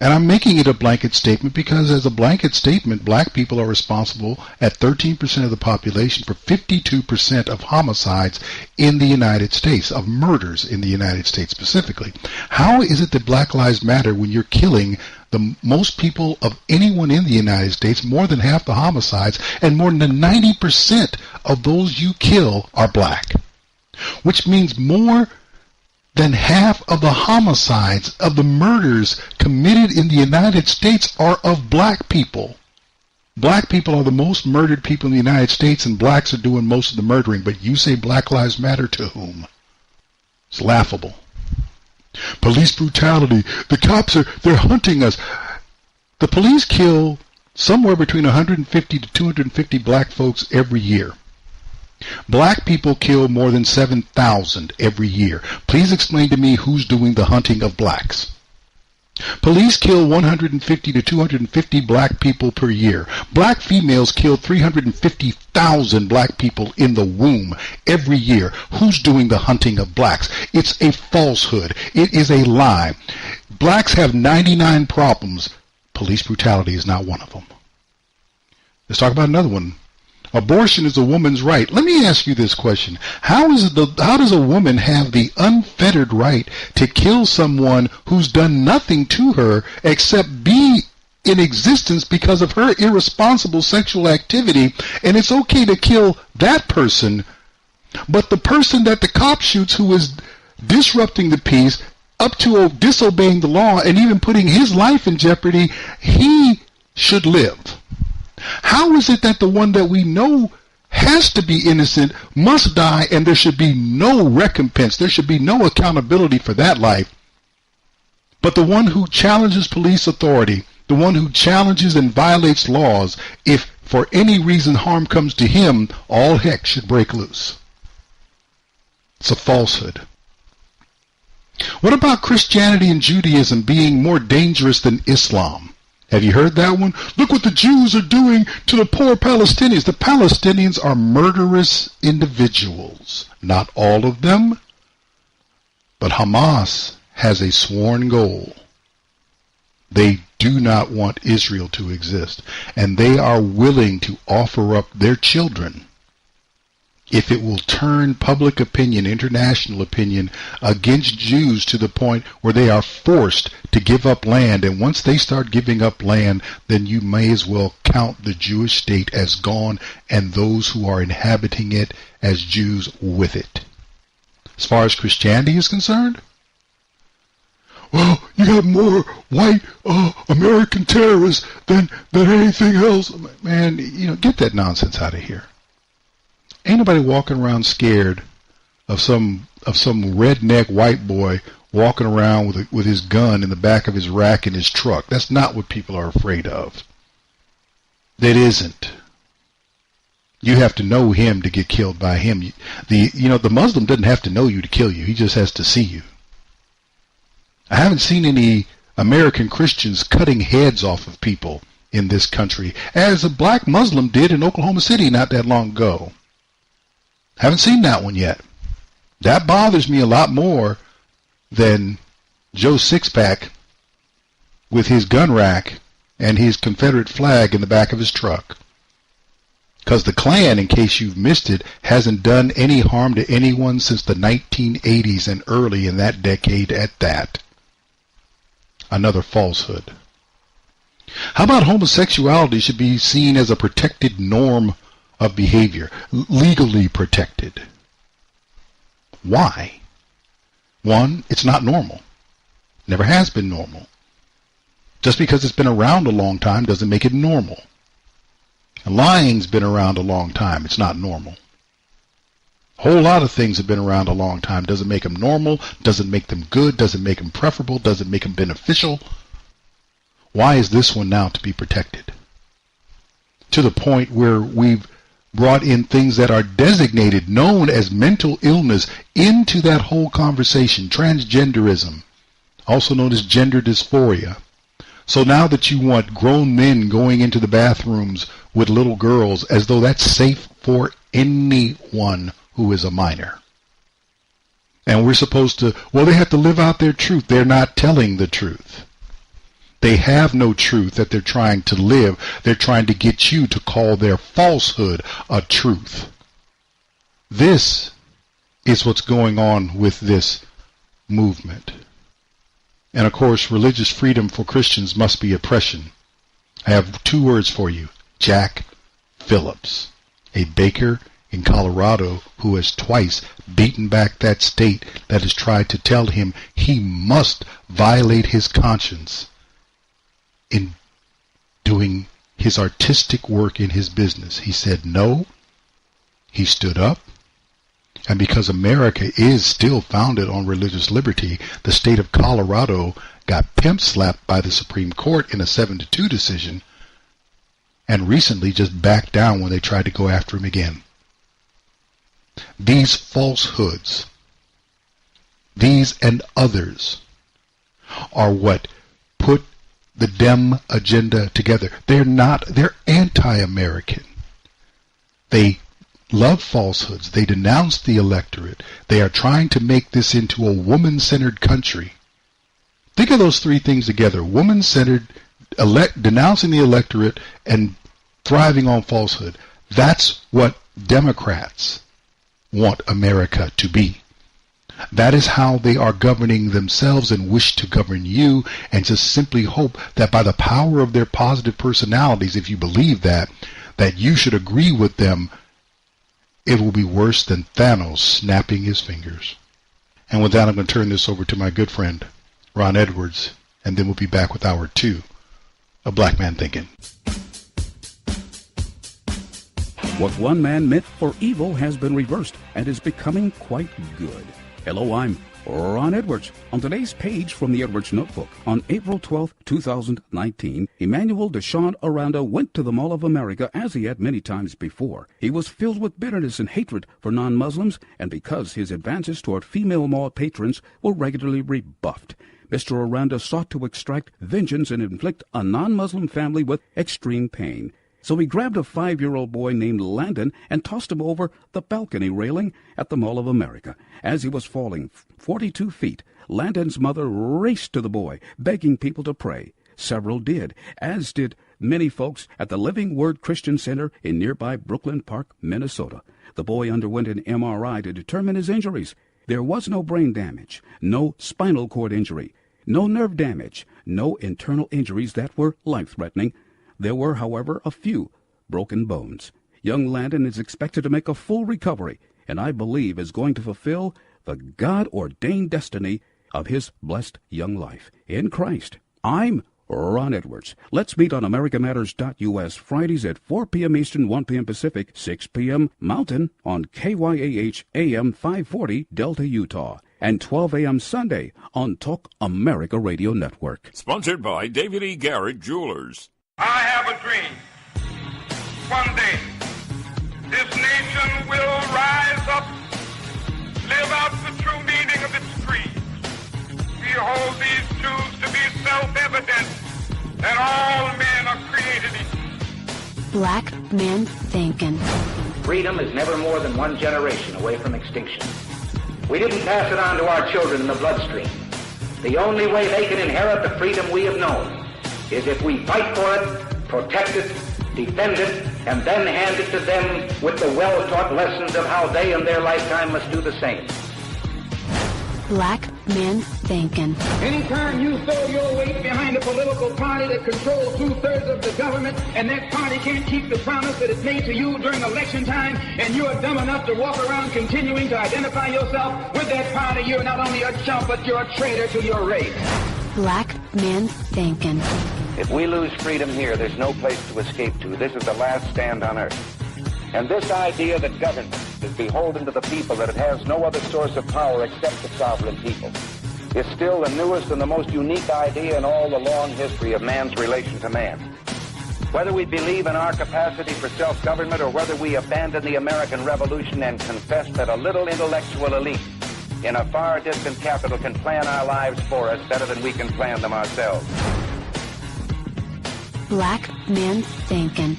And I'm making it a blanket statement because as a blanket statement, black people are responsible at 13% of the population for 52% of homicides in the United States, of murders in the United States specifically. How is it that Black Lives Matter when you're killing the most people of anyone in the United States, more than half the homicides, and more than 90% of those you kill are black? Which means more than half of the homicides, of the murders committed in the United States are of black people. Black people are the most murdered people in the United States, and blacks are doing most of the murdering. But you say Black Lives Matter to whom? It's laughable. Police brutality. The cops they're hunting us. The police kill somewhere between 150 to 250 black folks every year. Black people kill more than 7,000 every year. Please explain to me who's doing the hunting of blacks. Police kill 150 to 250 black people per year. Black females kill 350,000 black people in the womb every year. Who's doing the hunting of blacks? It's a falsehood. It is a lie. Blacks have 99 problems. Police brutality is not one of them. Let's talk about another one. Abortion is a woman's right. Let me ask you this question. How does a woman have the unfettered right to kill someone who's done nothing to her except be in existence because of her irresponsible sexual activity, and it's okay to kill that person, but the person that the cop shoots who is disrupting the peace, up to disobeying the law and even putting his life in jeopardy, he should live? How is it that the one that we know has to be innocent must die, and there should be no recompense, there should be no accountability for that life, but the one who challenges police authority, the one who challenges and violates laws, if for any reason harm comes to him, all heck should break loose? It's a falsehood. What about Christianity and Judaism being more dangerous than Islam? Have you heard that one? Look what the Jews are doing to the poor Palestinians. The Palestinians are murderous individuals. Not all of them, but Hamas has a sworn goal. They do not want Israel to exist, and they are willing to offer up their children if it will turn public opinion, international opinion, against Jews to the point where they are forced to give up land. And once they start giving up land, then you may as well count the Jewish state as gone, and those who are inhabiting it as Jews with it. As far as Christianity is concerned, well, you have more white American terrorists than anything else. Man, get that nonsense out of here. Ain't nobody walking around scared of some redneck white boy walking around with his gun in the back of his rack in his truck. That's not what people are afraid of. That isn't. You have to know him to get killed by him. The Muslim doesn't have to know you to kill you. He just has to see you. I haven't seen any American Christians cutting heads off of people in this country, as a black Muslim did in Oklahoma City not that long ago. Haven't seen that one yet. That bothers me a lot more than Joe Sixpack with his gun rack and his Confederate flag in the back of his truck. Because the Klan, in case you've missed it, hasn't done any harm to anyone since the 1980s and early in that decade at that. Another falsehood. How about homosexuality should be seen as a protected norm of behavior, legally protected? Why? One, it's not normal. Never has been normal. Just because it's been around a long time doesn't make it normal. And lying's been around a long time. It's not normal. A whole lot of things have been around a long time. Doesn't make them normal, doesn't make them good, doesn't make them preferable, doesn't make them beneficial. Why is this one now to be protected? To the point where we've brought in things that are designated, known as mental illness, into that whole conversation. Transgenderism, also known as gender dysphoria. So now that you want grown men going into the bathrooms with little girls as though that's safe for anyone who is a minor. And we're supposed to, they have to live out their truth. They're not telling the truth. They have no truth that they're trying to live. They're trying to get you to call their falsehood a truth. This is what's going on with this movement. And of course, religious freedom for Christians must be oppression. I have two words for you. Jack Phillips, a baker in Colorado who has twice beaten back that state that has tried to tell him he must violate his conscience in doing his artistic work in his business. He said no. He stood up. And because America is still founded on religious liberty, the state of Colorado got pimp slapped by the Supreme Court in a 7-2 decision, and recently just backed down when they tried to go after him again. These falsehoods, these and others, are what put the Dem agenda together. They're anti-American. They love falsehoods. They denounce the electorate. They are trying to make this into a woman-centered country. Think of those three things together. Woman-centered, denouncing the electorate, and thriving on falsehood. That's what Democrats want America to be. That is how they are governing themselves and wish to govern you, and just simply hope that by the power of their positive personalities, if you believe that you should agree with them. It will be worse than Thanos snapping his fingers. And with that, I'm going to turn this over to my good friend, Ron Edwards, and then we'll be back with hour 2 of Black Man Thinking. What one man meant for evil has been reversed and is becoming quite good. Hello, I'm Ron Edwards. On today's page from the Edwards Notebook, on April 12, 2019, Emmanuel Deshaun Aranda went to the Mall of America as he had many times before. He was filled with bitterness and hatred for non-Muslims, and because his advances toward female mall patrons were regularly rebuffed. Mr. Aranda sought to extract vengeance and inflict a non-Muslim family with extreme pain. So he grabbed a 5-year-old boy named Landon and tossed him over the balcony railing at the Mall of America. As he was falling 42 feet, Landon's mother raced to the boy, begging people to pray. Several did, as did many folks at the Living Word Christian Center in nearby Brooklyn Park, Minnesota. The boy underwent an MRI to determine his injuries. There was no brain damage, no spinal cord injury, no nerve damage, no internal injuries that were life-threatening. There were, however, a few broken bones. Young Landon is expected to make a full recovery, and I believe is going to fulfill the God-ordained destiny of his blessed young life. In Christ, I'm Ron Edwards. Let's meet on AmericaMatters.us Fridays at 4 p.m. Eastern, 1 p.m. Pacific, 6 p.m. Mountain on KYAH AM 540 Delta, Utah, and 12 a.m. Sunday on Talk America Radio Network. Sponsored by David E. Garrett Jewelers. I have a dream. One day, up, live out the true meaning of its creed. We hold these truths to be self-evident that all men are created equal. Black Man Thinkin. Freedom is never more than one generation away from extinction. We didn't pass it on to our children in the bloodstream. The only way they can inherit the freedom we have known is if we fight for it, protect it, defend it, and then hand it to them with the well-taught lessons of how they in their lifetime must do the same. Black Man Thinkin. Anytime you throw your weight behind a political party that controls 2/3 of the government, and that party can't keep the promise that it made to you during election time, and you're dumb enough to walk around continuing to identify yourself with that party, you're not only a chump, but you're a traitor to your race. Black Man Thinkin. If we lose freedom here, there's no place to escape to. This is the last stand on earth. And this idea that government is beholden to the people, that it has no other source of power except the sovereign people, is still the newest and the most unique idea in all the long history of man's relation to man. Whether we believe in our capacity for self-government or whether we abandon the American Revolution and confess that a little intellectual elite in a far distant capital can plan our lives for us better than we can plan them ourselves. Black Man Thinkin.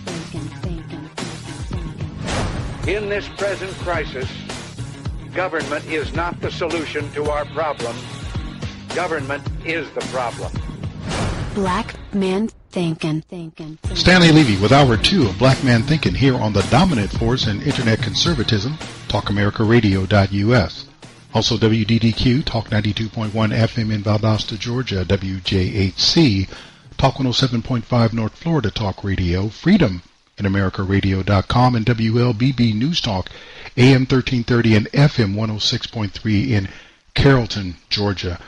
In this present crisis, government is not the solution to our problem. Government is the problem. Black Man Thinkin. Stanley Levy with Hour 2 of Black Man Thinkin here on the dominant force in Internet conservatism, TalkAmericaRadio.us. Also WDDQ, Talk 92.1 FM in Valdosta, Georgia, WJHC, Talk 107.5 North Florida Talk Radio, Freedom in AmericaRadio.com, and WLBB News Talk, AM 1330 and FM 106.3 in Carrollton, Georgia.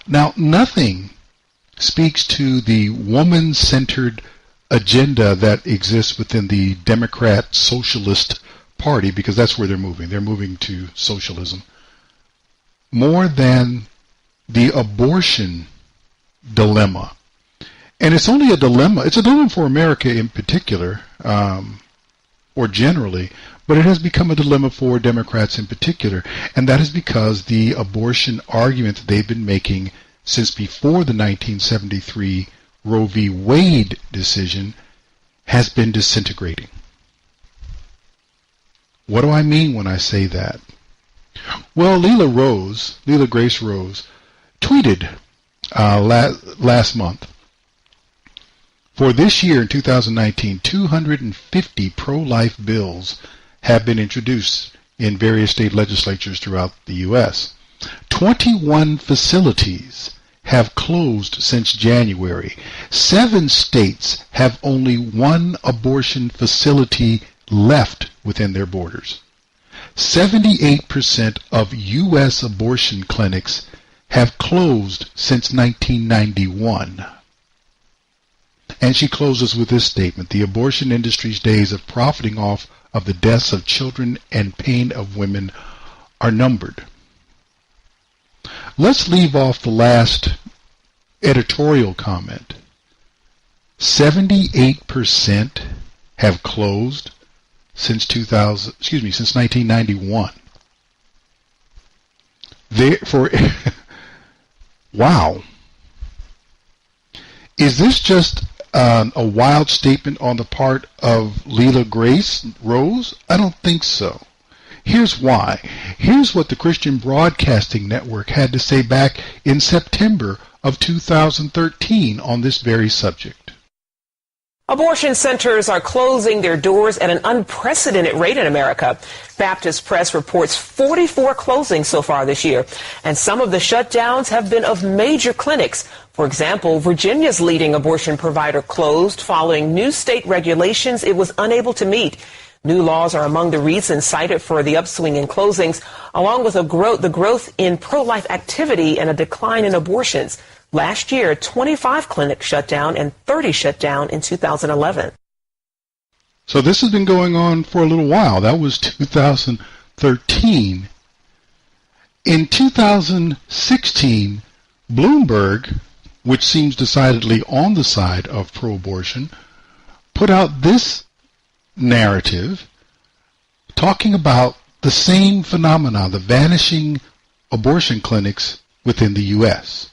Now, nothing speaks to the woman-centered agenda that exists within the Democrat Socialist Party, because that's where they're moving. They're moving to socialism. More than the abortion dilemma. And it's only a dilemma. It's a dilemma for America in particular, or generally, but it has become a dilemma for Democrats in particular. And that is because the abortion argument that they've been making since before the 1973 Roe v. Wade decision has been disintegrating. What do I mean when I say that? Well, Leela Grace Rose, tweeted last month, for this year in 2019, 250 pro-life bills have been introduced in various state legislatures throughout the U.S. 21 facilities have closed since January. 7 states have only 1 abortion facility left within their borders. 78% of U.S. abortion clinics have closed since 1991. And she closes with this statement: the abortion industry's days of profiting off of the deaths of children and pain of women are numbered. Let's leave off the last editorial comment. 78% have closed since 1991. Wow. Is this just a wild statement on the part of Leela Grace Rose? I don't think so. Here's why. Here's what the Christian Broadcasting Network had to say back in September of 2013 on this very subject. Abortion centers are closing their doors at an unprecedented rate in America. Baptist Press reports 44 closings so far this year, and some of the shutdowns have been of major clinics. For example, Virginia's leading abortion provider closed following new state regulations it was unable to meet. New laws are among the reasons cited for the upswing in closings, along with the growth in pro-life activity and a decline in abortions. Last year, 25 clinics shut down and 30 shut down in 2011. So this has been going on for a little while. That was 2013. In 2016, Bloomberg, which seems decidedly on the side of pro-abortion, put out this narrative talking about the same phenomena, the vanishing abortion clinics within the U.S.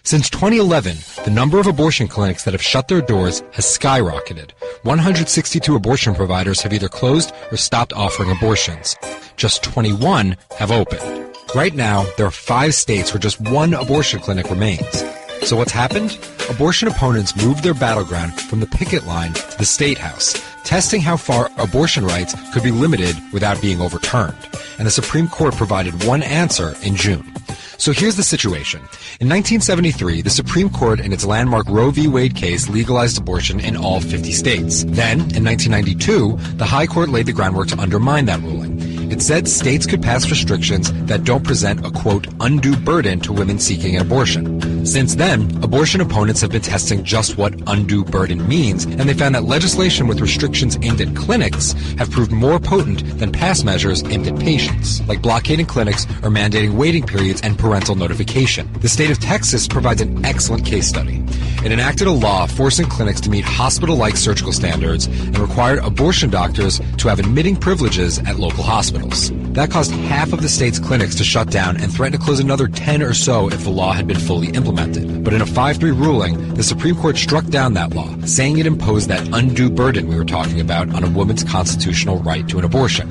Since 2011, the number of abortion clinics that have shut their doors has skyrocketed. 162 abortion providers have either closed or stopped offering abortions. Just 21 have opened. Right now, there are 5 states where just one abortion clinic remains. So what's happened? Abortion opponents moved their battleground from the picket line to the State House, testing how far abortion rights could be limited without being overturned. And the Supreme Court provided one answer in June. So here's the situation. In 1973, the Supreme Court in its landmark Roe v. Wade case legalized abortion in all 50 states. Then, in 1992, the High Court laid the groundwork to undermine that ruling. It said states could pass restrictions that don't present a, quote, undue burden to women seeking an abortion. Since then, abortion opponents have been testing just what undue burden means, and they found that legislation with restrictions aimed at clinics have proved more potent than past measures aimed at patients, like blockading clinics or mandating waiting periods and parental notification. The state of Texas provides an excellent case study. It enacted a law forcing clinics to meet hospital-like surgical standards and required abortion doctors to have admitting privileges at local hospitals. That caused half of the state's clinics to shut down and threatened to close another 10 or so if the law had been fully implemented. But in a 5-3 ruling, the Supreme Court struck down that law, saying it imposed that undue burden we were talking about on a woman's constitutional right to an abortion.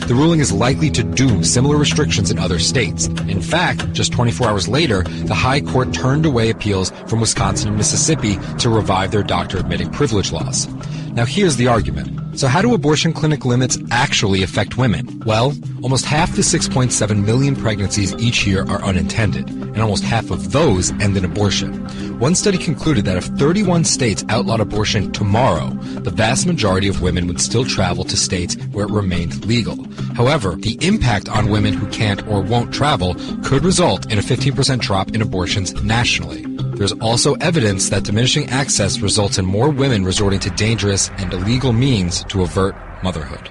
The ruling is likely to doom similar restrictions in other states. In fact, just 24 hours later, the High Court turned away appeals from Wisconsin and Mississippi to revive their doctor admitting privilege laws. Now here's the argument. So how do abortion clinic limits actually affect women? Well, almost half the 6.7 million pregnancies each year are unintended, and almost half of those end in abortion. One study concluded that if 31 states outlawed abortion tomorrow, the vast majority of women would still travel to states where it remained legal. However, the impact on women who can't or won't travel could result in a 15% drop in abortions nationally. There's also evidence that diminishing access results in more women resorting to dangerous and illegal means to avert motherhood.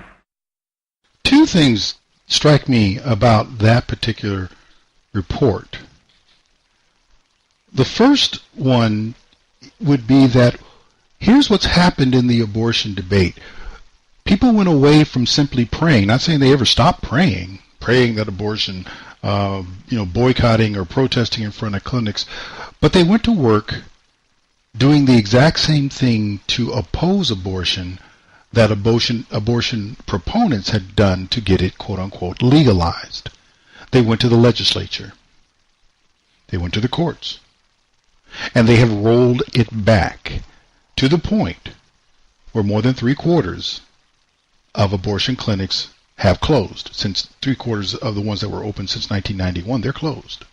2 things strike me about that particular report. The first one would be that here's what's happened in the abortion debate. People went away from simply praying, not saying they ever stopped praying that abortion, boycotting or protesting in front of clinics, but they went to work doing the exact same thing to oppose abortion that abortion proponents had done to get it, quote-unquote, legalized. They went to the legislature. They went to the courts. And they have rolled it back to the point where more than 3/4 of abortion clinics have closed. Since 3/4 of the ones that were open since 1991, they're closed.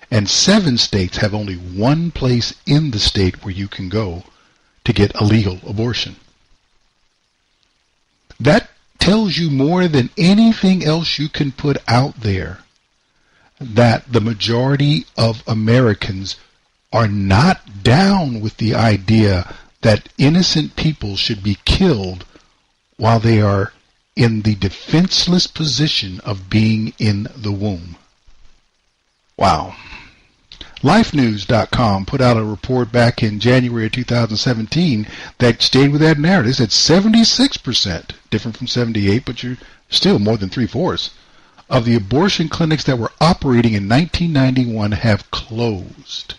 And 7 states have only one place in the state where you can go to get a legal abortion. That tells you more than anything else you can put out there that the majority of Americans are not down with the idea that innocent people should be killed while they are in the defenseless position of being in the womb. Wow. LifeNews.com put out a report back in January of 2017 that stayed with that narrative. It said 76%, different from 78, but you're still more than 3/4 of the abortion clinics that were operating in 1991 have closed.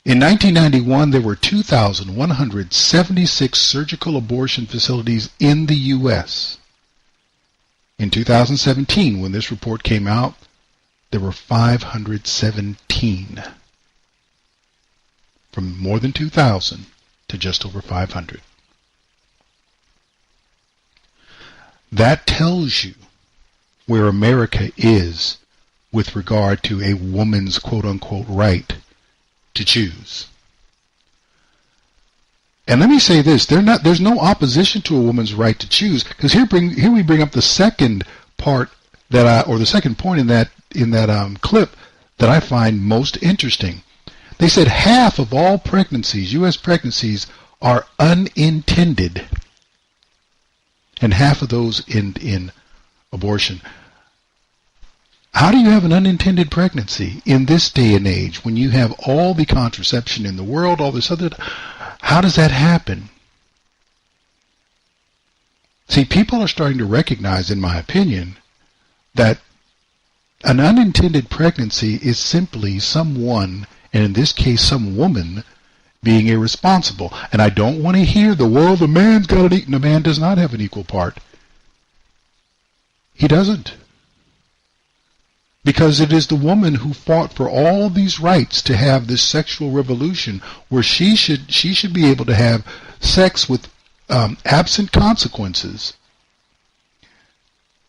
In 1991, there were 2,176 surgical abortion facilities in the U.S. In 2017, when this report came out, there were 517. From more than 2,000 to just over 500. That tells you where America is with regard to a woman's quote-unquote right to choose. And let me say this, there's no opposition to a woman's right to choose, because here we bring up the second part the second point in that clip that I find most interesting. They said half of all pregnancies, U.S. pregnancies, are unintended, and half of those end in abortion. How do you have an unintended pregnancy in this day and age when you have all the contraception in the world, all this other? How does that happen? See, people are starting to recognize, in my opinion, that an unintended pregnancy is simply someone, and in this case some woman, being irresponsible. And I don't want to hear the man's got an equal. The man does not have an equal part. He doesn't. Because it is the woman who fought for all these rights to have this sexual revolution where she should be able to have sex with absent consequences,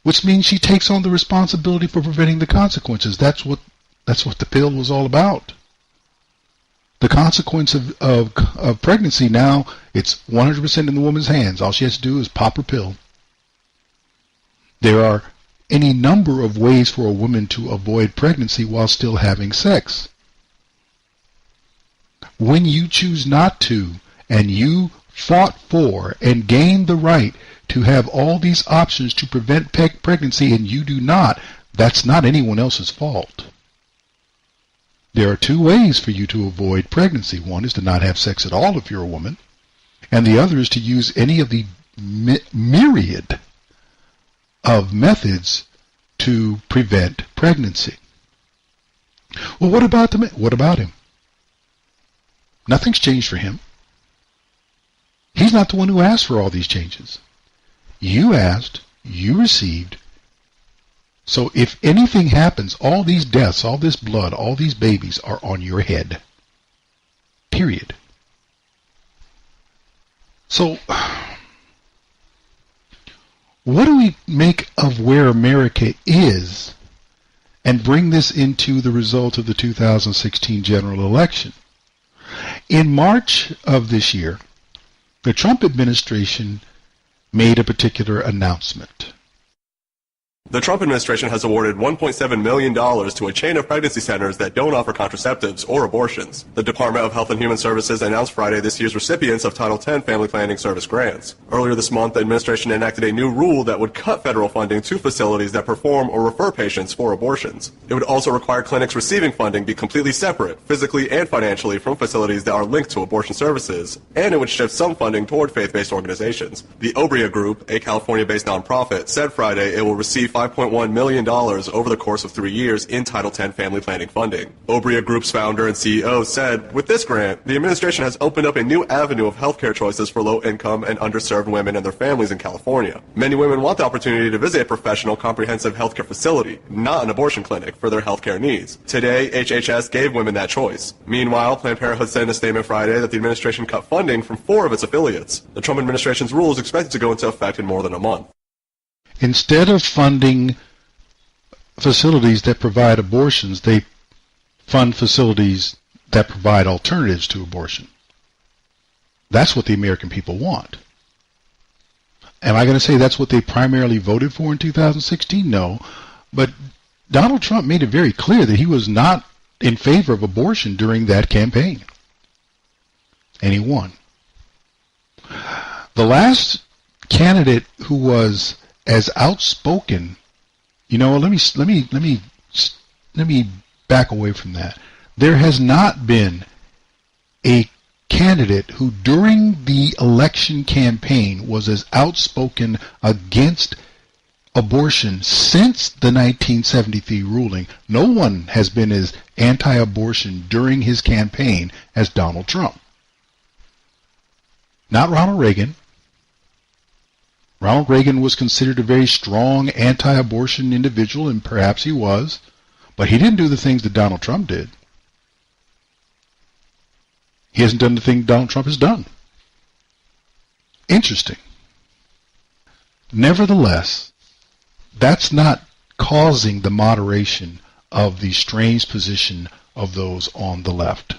which means she takes on the responsibility for preventing the consequences. That's what the pill was all about. The consequence of pregnancy, now it's 100% in the woman's hands. All she has to do is pop her pill. There are any number of ways for a woman to avoid pregnancy while still having sex. When you choose not to, and you fought for and gained the right to have all these options to prevent pregnancy, and you do not, that's not anyone else's fault. There are two ways for you to avoid pregnancy. One is to not have sex at all if you're a woman, and the other is to use any of the myriad of methods to prevent pregnancy. Well, what about what about him? Nothing's changed for him. He's not the one who asked for all these changes. You asked, you received. So if anything happens, all these deaths, all this blood, all these babies are on your head. Period. So what do we make of where America is and bring this into the result of the 2016 general election? In March of this year, the Trump administration made a particular announcement. The Trump administration has awarded $1.7 million to a chain of pregnancy centers that don't offer contraceptives or abortions. The Department of Health and Human Services announced Friday this year's recipients of Title X Family Planning Service grants. Earlier this month, the administration enacted a new rule that would cut federal funding to facilities that perform or refer patients for abortions. It would also require clinics receiving funding be completely separate, physically and financially, from facilities that are linked to abortion services, and it would shift some funding toward faith-based organizations. The Obria Group, a California-based nonprofit, said Friday it will receive $5.1 million over the course of 3 years in Title X family planning funding. Obria Group's founder and CEO said, with this grant, the administration has opened up a new avenue of healthcare choices for low-income and underserved women and their families in California. Many women want the opportunity to visit a professional, comprehensive healthcare facility, not an abortion clinic, for their healthcare needs. Today, HHS gave women that choice. Meanwhile, Planned Parenthood said in a statement Friday that the administration cut funding from 4 of its affiliates. The Trump administration's rule is expected to go into effect in more than a month. Instead of funding facilities that provide abortions, they fund facilities that provide alternatives to abortion. That's what the American people want. Am I going to say that's what they primarily voted for in 2016? No. But Donald Trump made it very clear that he was not in favor of abortion during that campaign. And he won. The last candidate who was as outspoken, let me back away from that. There has not been a candidate who during the election campaign was as outspoken against abortion since the 1973 ruling. No one has been as anti-abortion during his campaign as Donald Trump. Not Ronald Reagan. Ronald Reagan was considered a very strong anti-abortion individual, and perhaps he was, but he didn't do the things that Donald Trump did. He hasn't done the thing Donald Trump has done. Interesting. Nevertheless, that's not causing the moderation of the strange position of those on the left.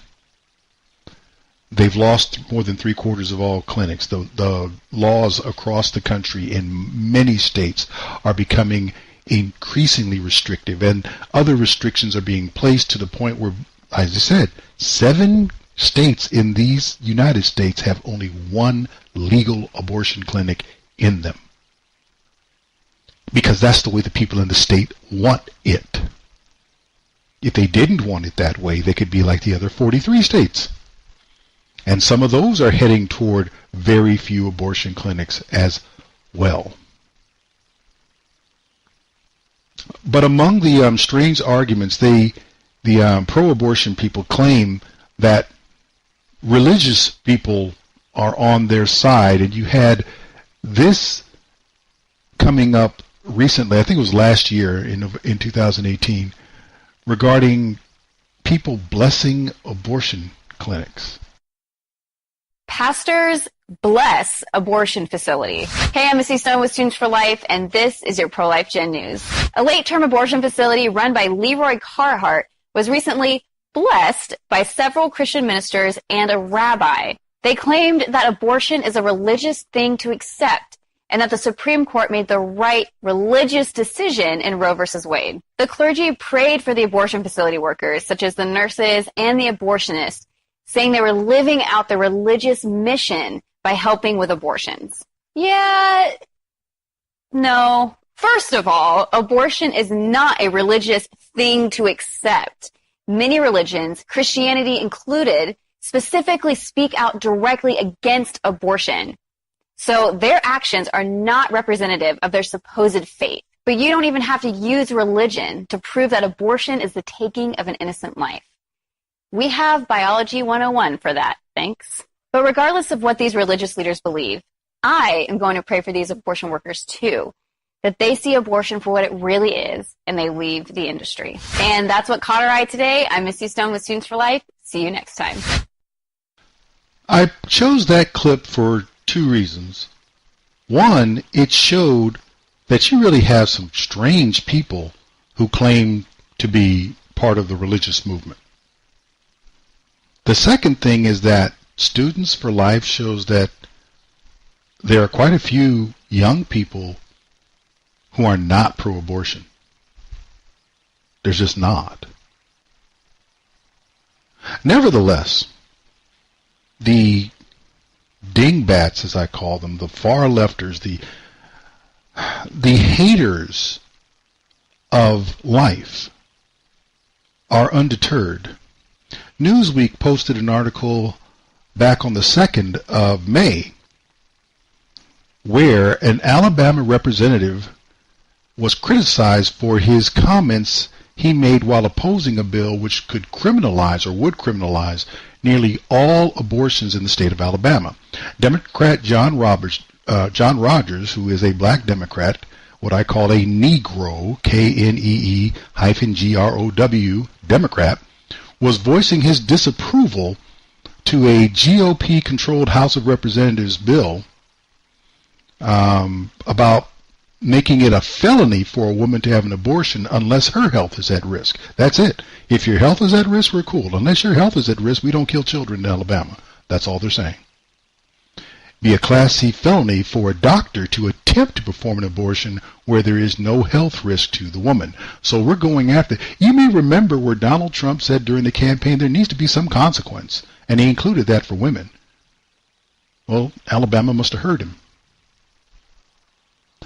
They've lost more than 3/4 of all clinics. The laws across the country in many states are becoming increasingly restrictive, and other restrictions are being placed to the point where, as I said, 7 states in these United States have only 1 legal abortion clinic in them. Because that's the way the people in the state want it. If they didn't want it that way, they could be like the other 43 states. And some of those are heading toward very few abortion clinics as well. But among the strange arguments, the pro-abortion people claim that religious people are on their side, and you had this coming up recently, I think it was last year in 2018, regarding people blessing abortion clinics. Pastors bless abortion facility. Hey, I'm Missy Stone with Students for Life, and this is your Pro-Life Gen News. A late-term abortion facility run by Leroy Carhart was recently blessed by several Christian ministers and a rabbi. They claimed that abortion is a religious thing to accept and that the Supreme Court made the right religious decision in Roe v. Wade. The clergy prayed for the abortion facility workers, such as the nurses and the abortionists, saying they were living out their religious mission by helping with abortions. Yeah, no. First of all, abortion is not a religious thing to accept. Many religions, Christianity included, specifically speak out directly against abortion. So their actions are not representative of their supposed faith. But you don't even have to use religion to prove that abortion is the taking of an innocent life. We have Biology 101 for that, thanks. But regardless of what these religious leaders believe, I am going to pray for these abortion workers too, that they see abortion for what it really is and they leave the industry. And that's what caught our eye today. I'm Missy Stone with Students for Life. See you next time. I chose that clip for two reasons. One, it showed that you really have some strange people who claim to be part of the religious movement. The second thing is that Students for Life shows that there are quite a few young people who are not pro-abortion. There's just not. Nevertheless, the dingbats, as I call them, the far lefters, the haters of life are undeterred. Newsweek posted an article back on the 2nd of May where an Alabama representative was criticized for his comments he made while opposing a bill which could criminalize or would criminalize nearly all abortions in the state of Alabama. Democrat John Rogers, who is a black Democrat, what I call a Negro, KNEE-GROW Democrat, was voicing his disapproval to a GOP-controlled House of Representatives bill about making it a felony for a woman to have an abortion unless her health is at risk. That's it. If your health is at risk, we're cool. Unless your health is at risk, we don't kill children in Alabama. That's all they're saying. Be a Class C felony for a doctor to attempt to perform an abortion where there is no health risk to the woman. So we're going after. You may remember where Donald Trump said during the campaign there needs to be some consequence, and he included that for women. Well, Alabama must have heard him.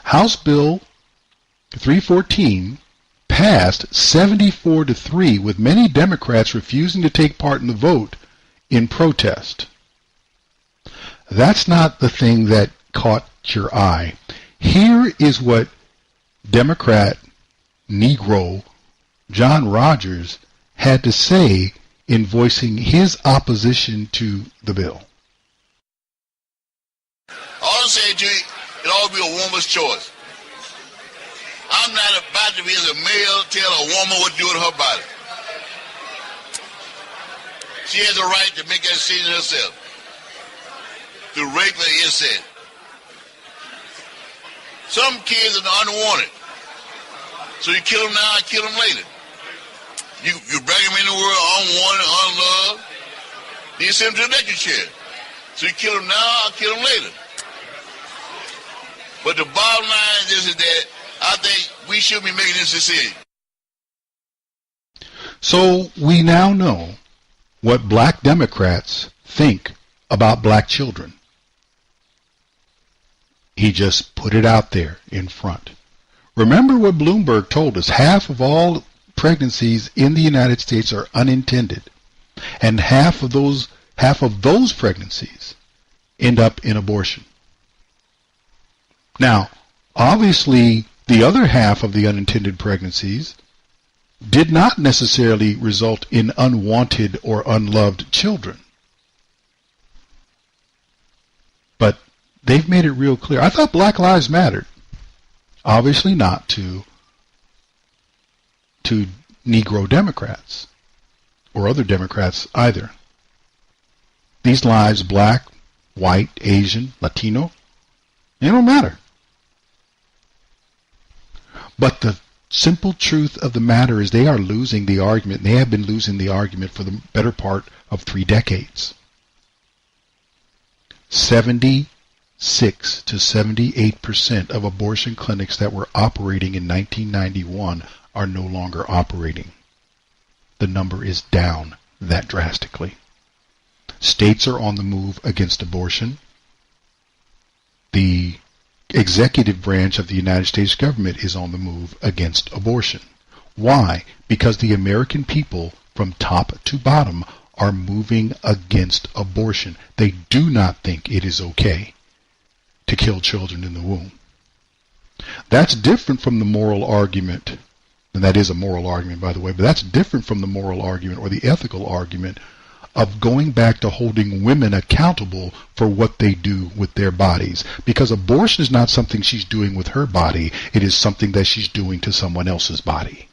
House Bill 314 passed 74-3, with many Democrats refusing to take part in the vote in protest. That's not the thing that caught your eye. Here is what Democrat Negro John Rogers had to say in voicing his opposition to the bill. All I'm saying to you, it ought to be a woman's choice. I'm not about to be as a male tell a woman what to do with her body. She has a right to make that decision herself. To rape or incest. Some kids are unwanted. So you kill them now and kill them later. You bring them in the world unwanted, unloved. Then you send them to the electric chair. So you kill them now and kill them later. But the bottom line is that I think we should be making this decision. So we now know what black Democrats think about black children. He just put it out there in front. Remember what Bloomberg told us. Half of all pregnancies in the United States are unintended. And half of those pregnancies end up in abortion. Now, obviously, the other half of the unintended pregnancies did not necessarily result in unwanted or unloved children. But they've made it real clear. I thought Black Lives mattered. Obviously not to Negro Democrats or other Democrats either. These lives, black, white, Asian, Latino, they don't matter. But the simple truth of the matter is they are losing the argument. They have been losing the argument for the better part of 3 decades. 76 to 78% of abortion clinics that were operating in 1991 are no longer operating. The number is down that drastically. States are on the move against abortion. The executive branch of the United States government is on the move against abortion. Why? Because the American people, from top to bottom, are moving against abortion. They do not think it is okay to kill children in the womb. That's different from the moral argument, and that is a moral argument, by the way, but that's different from the moral argument or the ethical argument of going back to holding women accountable for what they do with their bodies. Because abortion is not something she's doing with her body, it is something that she's doing to someone else's body.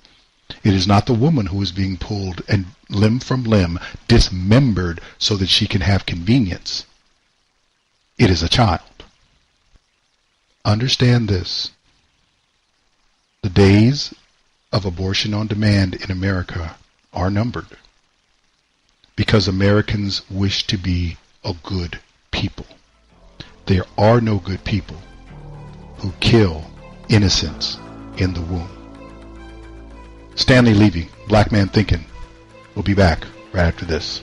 It is not the woman who is being pulled and limb from limb, dismembered so that she can have convenience. It is a child. Understand this. The days of abortion on demand in America are numbered. Because Americans wish to be a good people. There are no good people who kill innocents in the womb. Stanley Levy, Black Man Thinkin'. We'll be back right after this.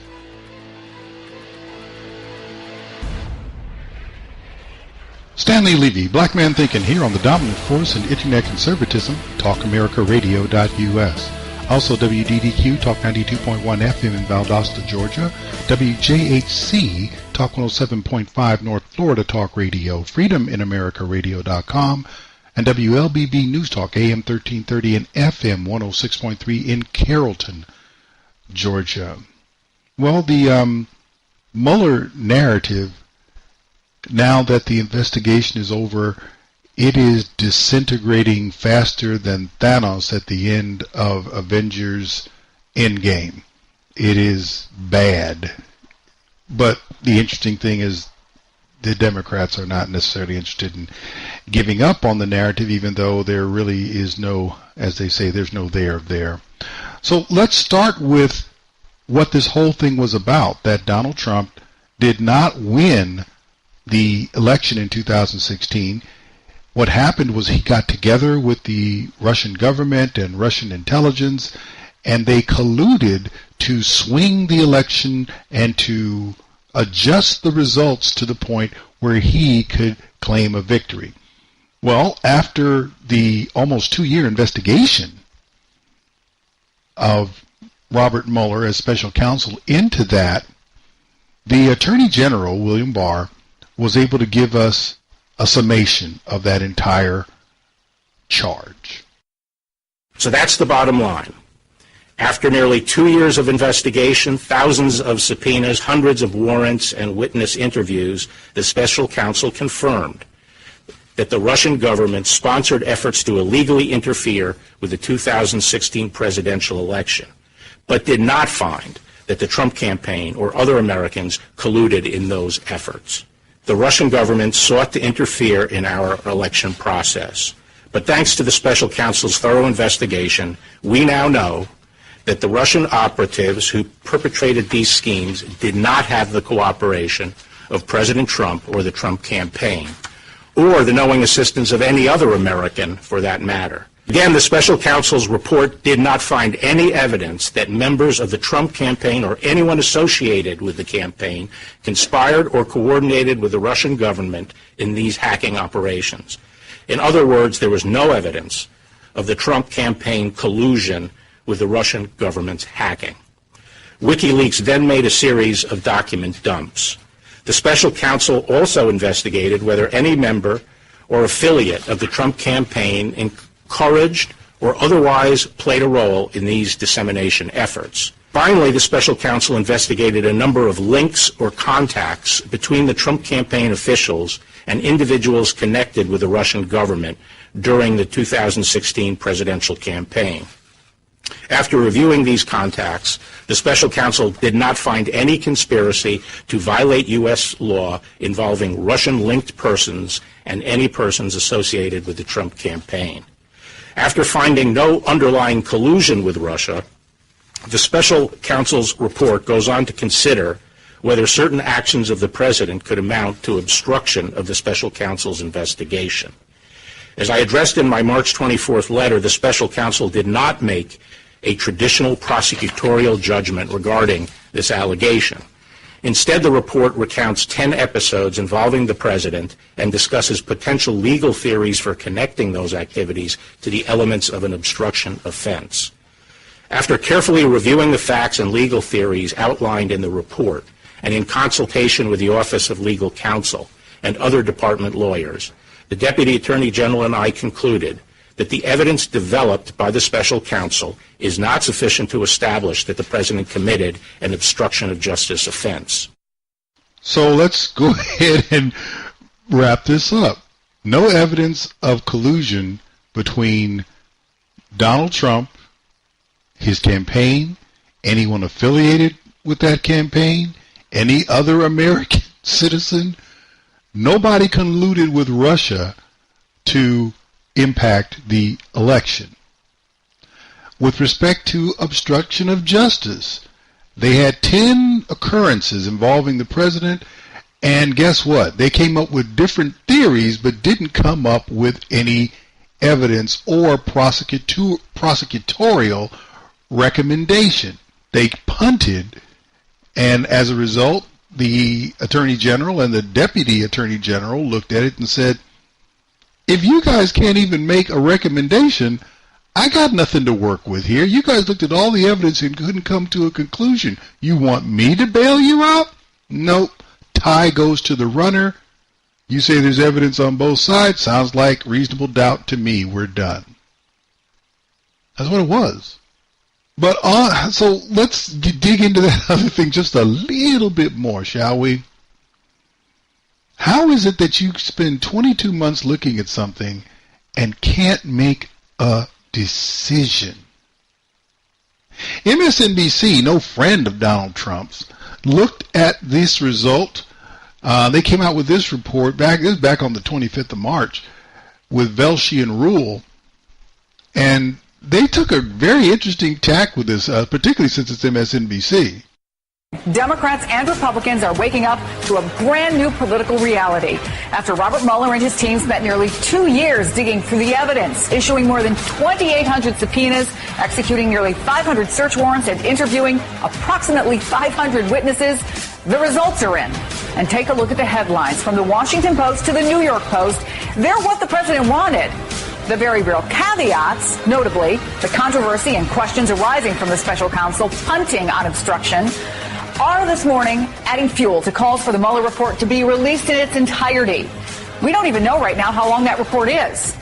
Stanley Levy, Black Man Thinkin', here on the dominant force in internet conservatism, TalkAmericaRadio.us. Also WDDQ, Talk 92.1 FM in Valdosta, Georgia. WJHC, Talk 107.5 North Florida Talk Radio. FreedomInAmericaRadio.com. And WLBB News Talk, AM 1330 and FM 106.3 in Carrollton, Georgia. Well, the Mueller narrative, now that the investigation is over, it is disintegrating faster than Thanos at the end of Avengers Endgame. It is bad. But the interesting thing is the Democrats are not necessarily interested in giving up on the narrative, even though there really is no, as they say, there's no there. So let's start with what this whole thing was about, that Donald Trump did not win the election in 2016. What happened was he got together with the Russian government and Russian intelligence, and they colluded to swing the election and to adjust the results to the point where he could claim a victory. Well, after the almost 2-year investigation of Robert Mueller as special counsel into that, the Attorney General, William Barr, was able to give us a summation of that entire charge. So that's the bottom line. After nearly 2 years of investigation, thousands of subpoenas, hundreds of warrants, and witness interviews, the special counsel confirmed that the Russian government sponsored efforts to illegally interfere with the 2016 presidential election, but did not find that the Trump campaign or other Americans colluded in those efforts. The Russian government sought to interfere in our election process. But thanks to the special counsel's thorough investigation, we now know that the Russian operatives who perpetrated these schemes did not have the cooperation of President Trump or the Trump campaign, or the knowing assistance of any other American for that matter. Again, the special counsel's report did not find any evidence that members of the Trump campaign or anyone associated with the campaign conspired or coordinated with the Russian government in these hacking operations. In other words, there was no evidence of the Trump campaign collusion with the Russian government's hacking. WikiLeaks then made a series of document dumps. The special counsel also investigated whether any member or affiliate of the Trump campaign encouraged or otherwise played a role in these dissemination efforts. Finally, the special counsel investigated a number of links or contacts between the Trump campaign officials and individuals connected with the Russian government during the 2016 presidential campaign. After reviewing these contacts, the special counsel did not find any conspiracy to violate U.S. law involving Russian-linked persons and any persons associated with the Trump campaign. After finding no underlying collusion with Russia, the special counsel's report goes on to consider whether certain actions of the president could amount to obstruction of the special counsel's investigation. As I addressed in my March 24th letter, the special counsel did not make a traditional prosecutorial judgment regarding this allegation. Instead, the report recounts 10 episodes involving the president and discusses potential legal theories for connecting those activities to the elements of an obstruction offense. After carefully reviewing the facts and legal theories outlined in the report, and in consultation with the Office of Legal Counsel and other department lawyers, the Deputy Attorney General and I concluded that the evidence developed by the special counsel is not sufficient to establish that the president committed an obstruction of justice offense. So let's go ahead and wrap this up. No evidence of collusion between Donald Trump, his campaign, anyone affiliated with that campaign, any other American citizen. Nobody colluded with Russia to impact the election. With respect to obstruction of justice, they had 10 occurrences involving the president, and guess what? They came up with different theories but didn't come up with any evidence or prosecutorial recommendation. They punted, and as a result, the Attorney General and the Deputy Attorney General looked at it and said, if you guys can't even make a recommendation, I got nothing to work with here. You guys looked at all the evidence and couldn't come to a conclusion. You want me to bail you out? Nope. Tie goes to the runner. You say there's evidence on both sides. Sounds like reasonable doubt to me. We're done. That's what it was. But so let's dig into that other thing just a little bit more, shall we? How is it that you spend 22 months looking at something and can't make a decision? MSNBC, no friend of Donald Trump's, looked at this result. They came out with this report back on the 25th of March with Velshi and Rule, and they took a very interesting tack with this, particularly since it's MSNBC. Democrats and Republicans are waking up to a brand new political reality after Robert Mueller and his team spent nearly 2 years digging through the evidence, issuing more than 2,800 subpoenas, executing nearly 500 search warrants, and interviewing approximately 500 witnesses. The results are in. And take a look at the headlines from the Washington Post to the New York Post. They're what the president wanted. The very real caveats, notably the controversy and questions arising from the special counsel punting on obstruction, are this morning adding fuel to calls for the Mueller report to be released in its entirety. We don't even know right now how long that report is.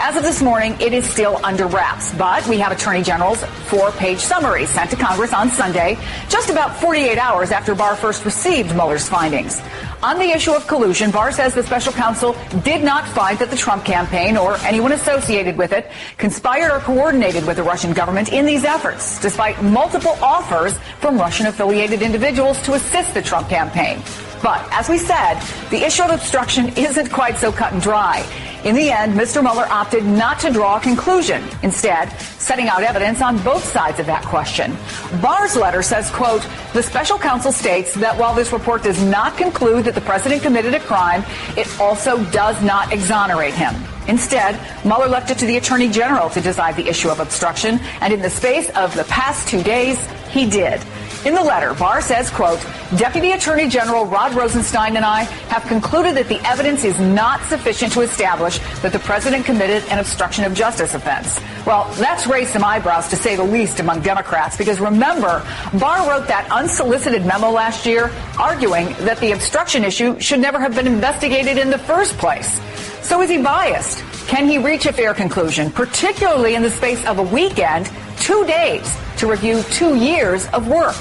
As of this morning, it is still under wraps, but we have Attorney General's 4-page summary sent to Congress on Sunday, just about 48 hours after Barr first received Mueller's findings. On the issue of collusion, Barr says the special counsel did not find that the Trump campaign or anyone associated with it conspired or coordinated with the Russian government in these efforts, despite multiple offers from Russian-affiliated individuals to assist the Trump campaign. But, as we said, the issue of obstruction isn't quite so cut and dry. In the end, Mr. Mueller opted not to draw a conclusion, instead setting out evidence on both sides of that question. Barr's letter says, quote, the special counsel states that while this report does not conclude that the president committed a crime, it also does not exonerate him. Instead, Mueller left it to the Attorney General to decide the issue of obstruction, and in the space of the past 2 days, he did. In the letter, Barr says, quote, Deputy Attorney General Rod Rosenstein and I have concluded that the evidence is not sufficient to establish that the president committed an obstruction of justice offense. Well, that's raised some eyebrows, to say the least, among Democrats, because remember, Barr wrote that unsolicited memo last year arguing that the obstruction issue should never have been investigated in the first place. So is he biased? Can he reach a fair conclusion, particularly in the space of a weekend, 2 days, to review 2 years of work?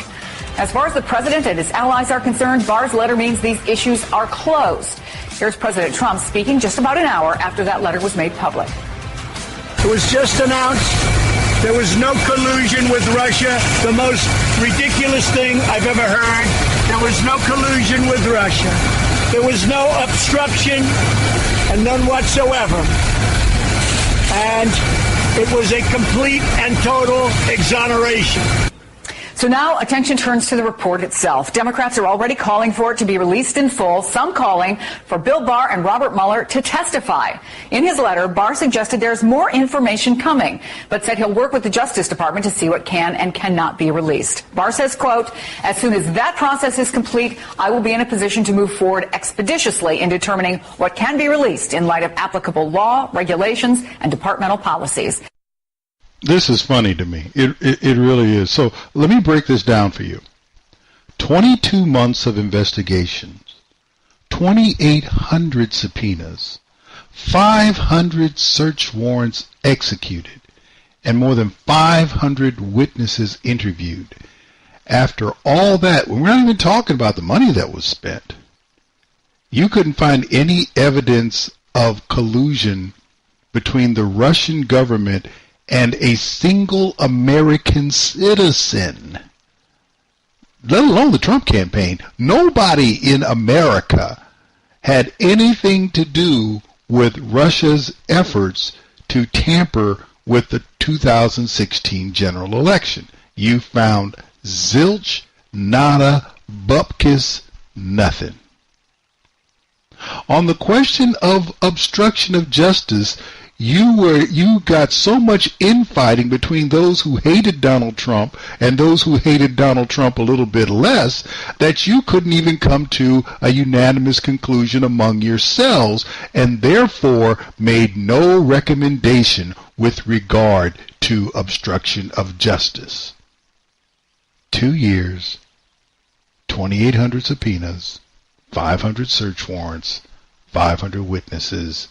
As far as the president and his allies are concerned, Barr's letter means these issues are closed. Here's President Trump speaking just about an hour after that letter was made public. It was just announced there was no collusion with Russia, the most ridiculous thing I've ever heard. There was no collusion with Russia. There was no obstruction, and none whatsoever. And it was a complete and total exoneration. So now attention turns to the report itself. Democrats are already calling for it to be released in full, some calling for Bill Barr and Robert Mueller to testify. In his letter, Barr suggested there's more information coming, but said he'll work with the Justice Department to see what can and cannot be released. Barr says, quote, as soon as that process is complete, I will be in a position to move forward expeditiously in determining what can be released in light of applicable law, regulations, and departmental policies. This is funny to me. It really is. So let me break this down for you. 22 months of investigations, 2,800 subpoenas, 500 search warrants executed, and more than 500 witnesses interviewed. After all that, we're not even talking about the money that was spent. You couldn't find any evidence of collusion between the Russian government and a single American citizen, let alone the Trump campaign. Nobody in America had anything to do with Russia's efforts to tamper with the 2016 general election. You found zilch, nada, bupkis, nothing. On the question of obstruction of justice, you got so much infighting between those who hated Donald Trump and those who hated Donald Trump a little bit less that you couldn't even come to a unanimous conclusion among yourselves, and therefore made no recommendation with regard to obstruction of justice. 2 years, 2,800 subpoenas, 500 search warrants, 500 witnesses,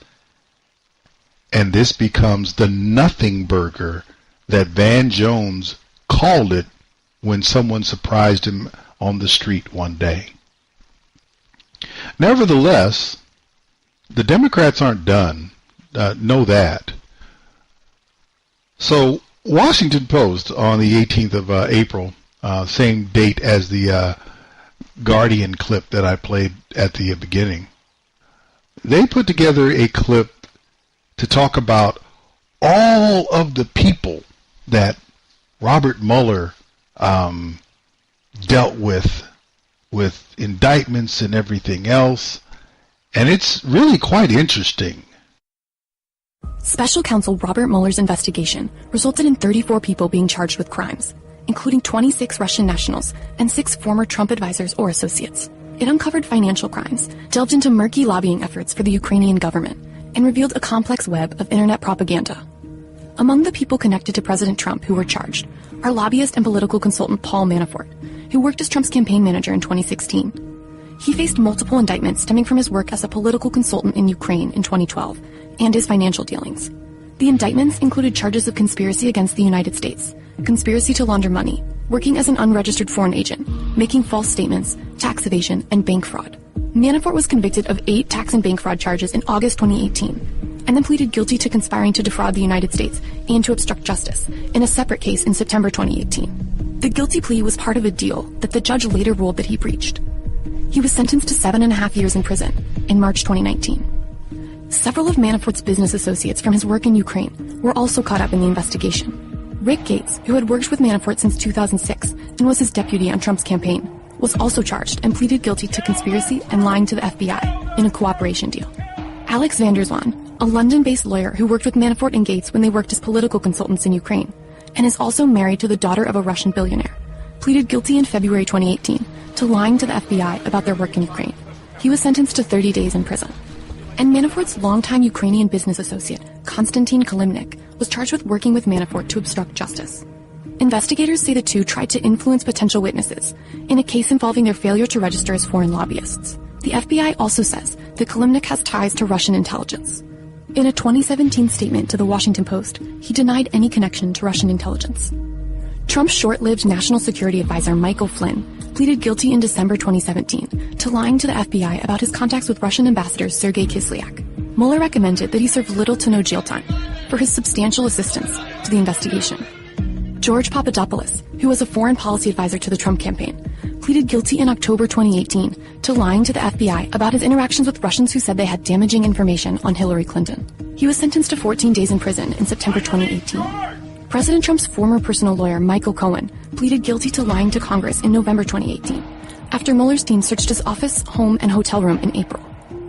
and this becomes the nothing burger that Van Jones called it when someone surprised him on the street one day. Nevertheless, the Democrats aren't done. Know that. So, Washington Post on the 18th of April, same date as the Guardian clip that I played at the beginning, they put together a clip to talk about all of the people that Robert Mueller dealt with indictments and everything else, and it's really quite interesting. Special counsel Robert Mueller's investigation resulted in 34 people being charged with crimes, including 26 Russian nationals and 6 former Trump advisors or associates. It uncovered financial crimes, delved into murky lobbying efforts for the Ukrainian government, and revealed a complex web of internet propaganda. Among the people connected to President Trump who were charged are lobbyist and political consultant Paul Manafort, who worked as Trump's campaign manager in 2016. He faced multiple indictments stemming from his work as a political consultant in Ukraine in 2012 and his financial dealings. The indictments included charges of conspiracy against the United States, conspiracy to launder money, working as an unregistered foreign agent, making false statements, tax evasion, and bank fraud. Manafort was convicted of 8 tax and bank fraud charges in August 2018, and then pleaded guilty to conspiring to defraud the United States and to obstruct justice in a separate case in September 2018. The guilty plea was part of a deal that the judge later ruled that he breached. He was sentenced to 7.5 years in prison in March 2019. Several of Manafort's business associates from his work in Ukraine were also caught up in the investigation. Rick Gates, who had worked with Manafort since 2006 and was his deputy on Trump's campaign, was also charged and pleaded guilty to conspiracy and lying to the FBI in a cooperation deal. Alex van der Zwaan, a London-based lawyer who worked with Manafort and Gates when they worked as political consultants in Ukraine, and is also married to the daughter of a Russian billionaire, pleaded guilty in February 2018 to lying to the FBI about their work in Ukraine. He was sentenced to 30 days in prison. And Manafort's longtime Ukrainian business associate, Konstantin Kalimnik, was charged with working with Manafort to obstruct justice. Investigators say the two tried to influence potential witnesses in a case involving their failure to register as foreign lobbyists. The FBI also says that Kalimnik has ties to Russian intelligence. In a 2017 statement to the Washington Post, he denied any connection to Russian intelligence. Trump's short-lived national security advisor, Michael Flynn, pleaded guilty in December 2017 to lying to the FBI about his contacts with Russian ambassador Sergei Kislyak. Mueller recommended that he serve little to no jail time for his substantial assistance to the investigation. George Papadopoulos, who was a foreign policy advisor to the Trump campaign, pleaded guilty in October 2018 to lying to the FBI about his interactions with Russians who said they had damaging information on Hillary Clinton. He was sentenced to 14 days in prison in September 2018. President Trump's former personal lawyer, Michael Cohen, pleaded guilty to lying to Congress in November 2018, after Mueller's team searched his office, home, and hotel room in April.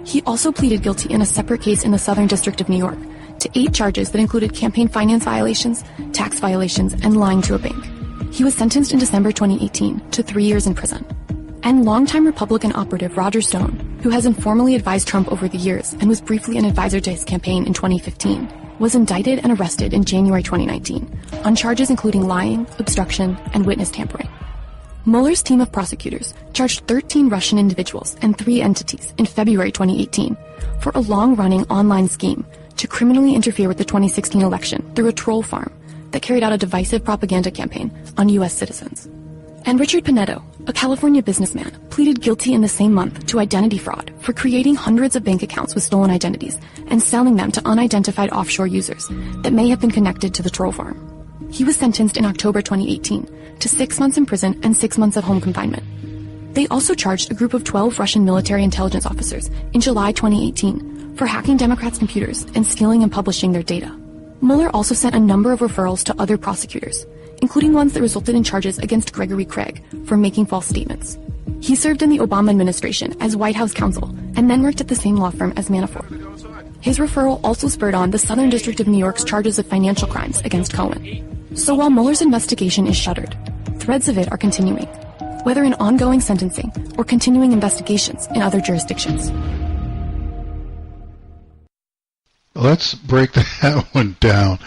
He also pleaded guilty in a separate case in the Southern District of New York to 8 charges that included campaign finance violations, tax violations, and lying to a bank. He was sentenced in December 2018 to 3 years in prison. And longtime Republican operative Roger Stone, who has informally advised Trump over the years and was briefly an advisor to his campaign in 2015, was indicted and arrested in January 2019 on charges including lying, obstruction, and witness tampering. Mueller's team of prosecutors charged 13 Russian individuals and 3 entities in February 2018 for a long-running online scheme to criminally interfere with the 2016 election through a troll farm that carried out a divisive propaganda campaign on U.S. citizens. And Richard Pinedo, a California businessman, pleaded guilty in the same month to identity fraud for creating hundreds of bank accounts with stolen identities and selling them to unidentified offshore users that may have been connected to the troll farm. He was sentenced in October 2018 to 6 months in prison and 6 months of home confinement. They also charged a group of 12 Russian military intelligence officers in July 2018 for hacking Democrats' computers and stealing and publishing their data. Mueller also sent a number of referrals to other prosecutors, including ones that resulted in charges against Gregory Craig for making false statements. He served in the Obama administration as White House counsel and then worked at the same law firm as Manafort. His referral also spurred on the Southern District of New York's charges of financial crimes against Cohen. So while Mueller's investigation is shuttered, threads of it are continuing, whether in ongoing sentencing or continuing investigations in other jurisdictions. Let's break that one down.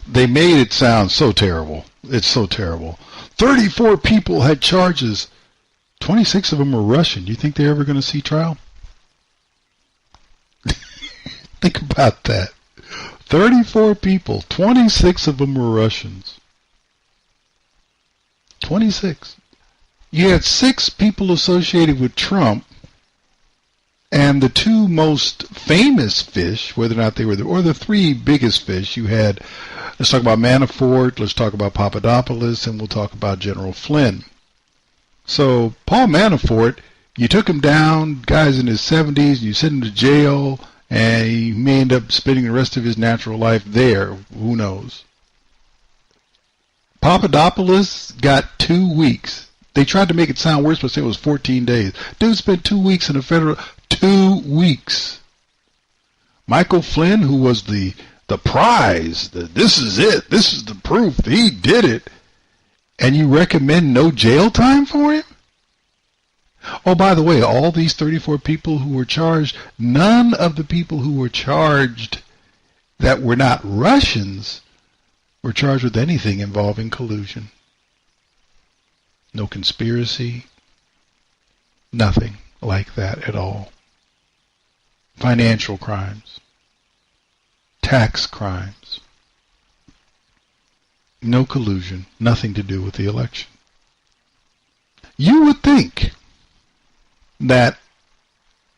They made it sound so terrible. It's so terrible. 34 people had charges. 26 of them were Russian. Do you think they're ever going to see trial? Think about that. 34 people. 26 of them were Russians. 26. You had 6 people associated with Trump, and the 2 most famous fish, whether or not they were or the 3 biggest fish, you had, let's talk about Manafort, let's talk about Papadopoulos, and we'll talk about General Flynn. So Paul Manafort, you took him down, guy's in his 70s, you sent him to jail, and he may end up spending the rest of his natural life there. Who knows? Papadopoulos got 2 weeks. They tried to make it sound worse, but say it was 14 days. Dude spent 2 weeks in a federal... 2 weeks. Michael Flynn, who was the prize, this is it, this is the proof, he did it, and you recommend no jail time for him? Oh, by the way, all these 34 people who were charged, none of the people who were charged that were not Russians were charged with anything involving collusion. No conspiracy, nothing like that at all. Financial crimes, tax crimes, no collusion, nothing to do with the election. You would think that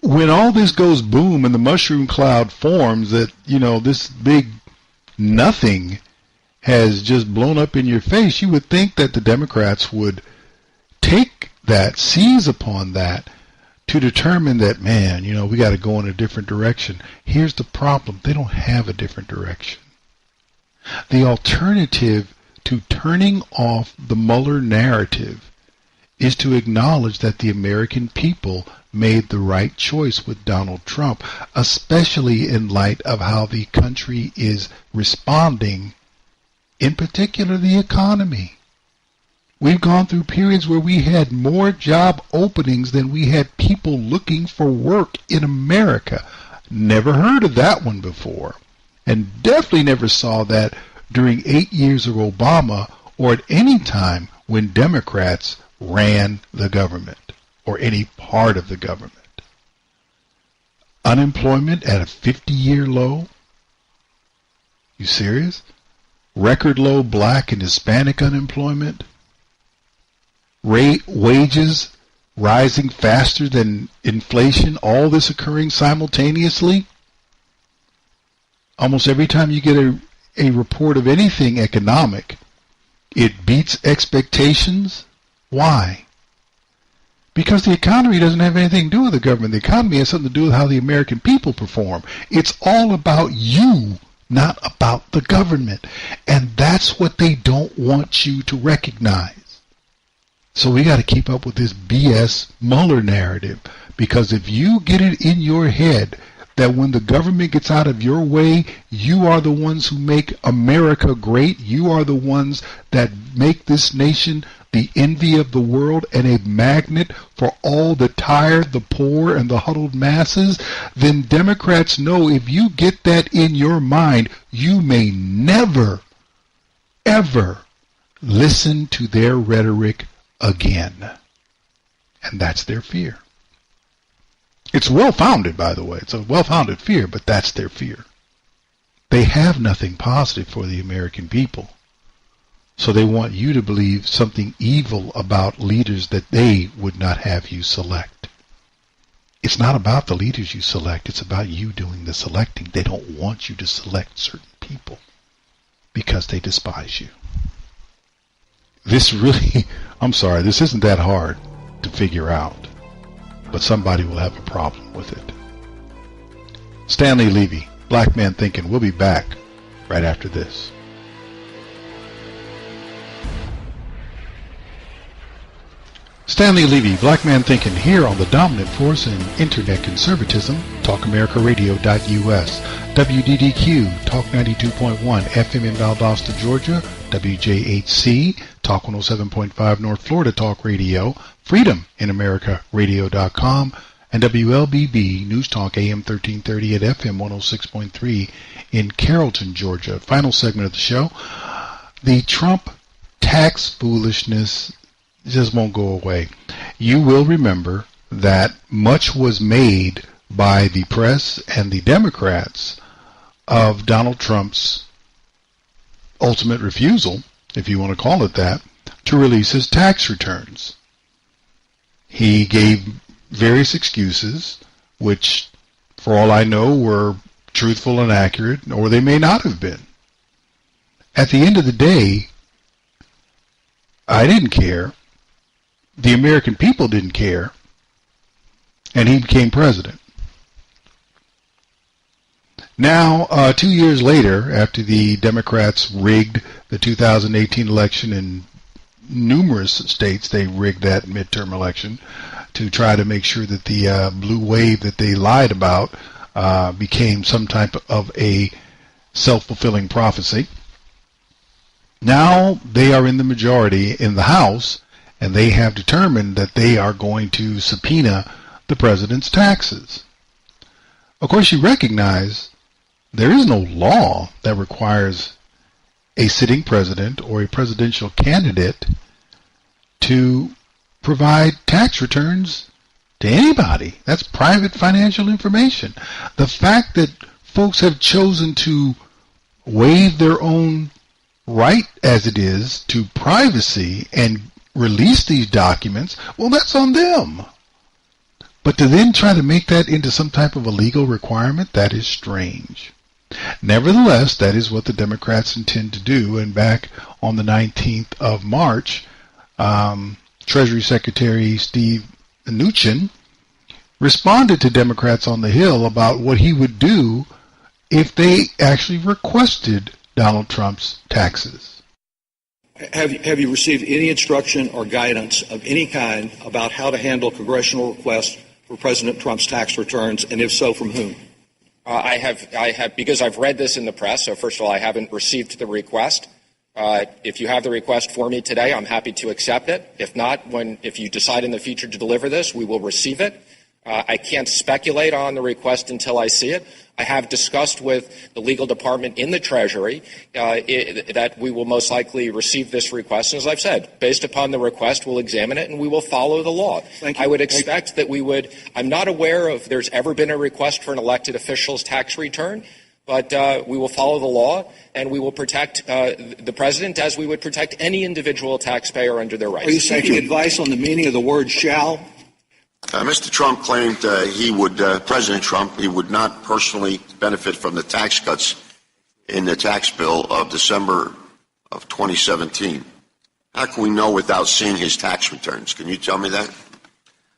when all this goes boom and the mushroom cloud forms, that, you know, this big nothing has just blown up in your face, you would think that the Democrats would take that, seize upon that, to determine that, man, you know, we got to go in a different direction. Here's the problem. They don't have a different direction. The alternative to turning off the Mueller narrative is to acknowledge that the American people made the right choice with Donald Trump, especially in light of how the country is responding, in particular the economy. We've gone through periods where we had more job openings than we had people looking for work in America. Never heard of that one before. And definitely never saw that during 8 years of Obama or at any time when Democrats ran the government or any part of the government. Unemployment at a 50-year low? You serious? Record low black and Hispanic unemployment? Wages rising faster than inflation, all this occurring simultaneously? Almost every time you get a report of anything economic, it beats expectations. Why? Because the economy doesn't have anything to do with the government. The economy has something to do with how the American people perform. It's all about you, not about the government. And that's what they don't want you to recognize. So we got to keep up with this BS Mueller narrative, because if you get it in your head that when the government gets out of your way, you are the ones who make America great, you are the ones that make this nation the envy of the world and a magnet for all the tired, the poor, and the huddled masses, then Democrats know if you get that in your mind, you may never, ever listen to their rhetoric again. And that's their fear. It's well-founded, by the way. It's a well-founded fear, but that's their fear. They have nothing positive for the American people. So they want you to believe something evil about leaders that they would not have you select. It's not about the leaders you select. It's about you doing the selecting. They don't want you to select certain people because they despise you. This really, I'm sorry, this isn't that hard to figure out, but somebody will have a problem with it. Stanley, Levy, Black Man Thinking. We'll be back right after this. Stanley Levy, Black Man Thinking, here on the dominant force in internet conservatism, TalkAmericaRadio.us, WDDQ, Talk 92.1, FM in Valdosta, Georgia, WJHC, Talk 107.5 North Florida Talk Radio, Freedom in America Radio.com, and WLBB News Talk AM 1330 at FM 106.3 in Carrollton, Georgia. Final segment of the show. The Trump tax foolishness just won't go away. You will remember that much was made by the press and the Democrats of Donald Trump's ultimate refusal, if you want to call it that, to release his tax returns. He gave various excuses, which, for all I know, were truthful and accurate, or they may not have been. At the end of the day, I didn't care. The American people didn't care. And he became president. Now, 2 years later, after the Democrats rigged the 2018 election in numerous states, they rigged that midterm election to try to make sure that the blue wave that they lied about became some type of a self-fulfilling prophecy. Now they are in the majority in the House, and they have determined that they are going to subpoena the president's taxes. Of course, you recognize there is no law that requires a sitting president or a presidential candidate to provide tax returns to anybody. That's private financial information. The fact that folks have chosen to waive their own right, as it is, to privacy and release these documents, well, that's on them. But to then try to make that into some type of a legal requirement, that is strange. Nevertheless, that is what the Democrats intend to do. And back on the 19th of March, Treasury Secretary Steve Mnuchin responded to Democrats on the Hill about what he would do if they actually requested Donald Trump's taxes. Have you received any instruction or guidance of any kind about how to handle congressional requests for President Trump's tax returns, and if so, from whom? I have, because I've read this in the press. So first of all, I haven't received the request. If you have the request for me today, I'm happy to accept it. If not, if you decide in the future to deliver this, we will receive it. I can't speculate on the request until I see it. I have discussed with the legal department in the Treasury that we will most likely receive this request. And as I've said, based upon the request, we'll examine it and we will follow the law. I would expect that we would. I'm not aware of there's ever been a request for an elected official's tax return, but we will follow the law and we will protect the president as we would protect any individual taxpayer under their rights. Are you seeking advice on the meaning of the word shall? Mr. Trump claimed President Trump, he would not personally benefit from the tax cuts in the tax bill of December of 2017. How can we know without seeing his tax returns? Can you tell me that?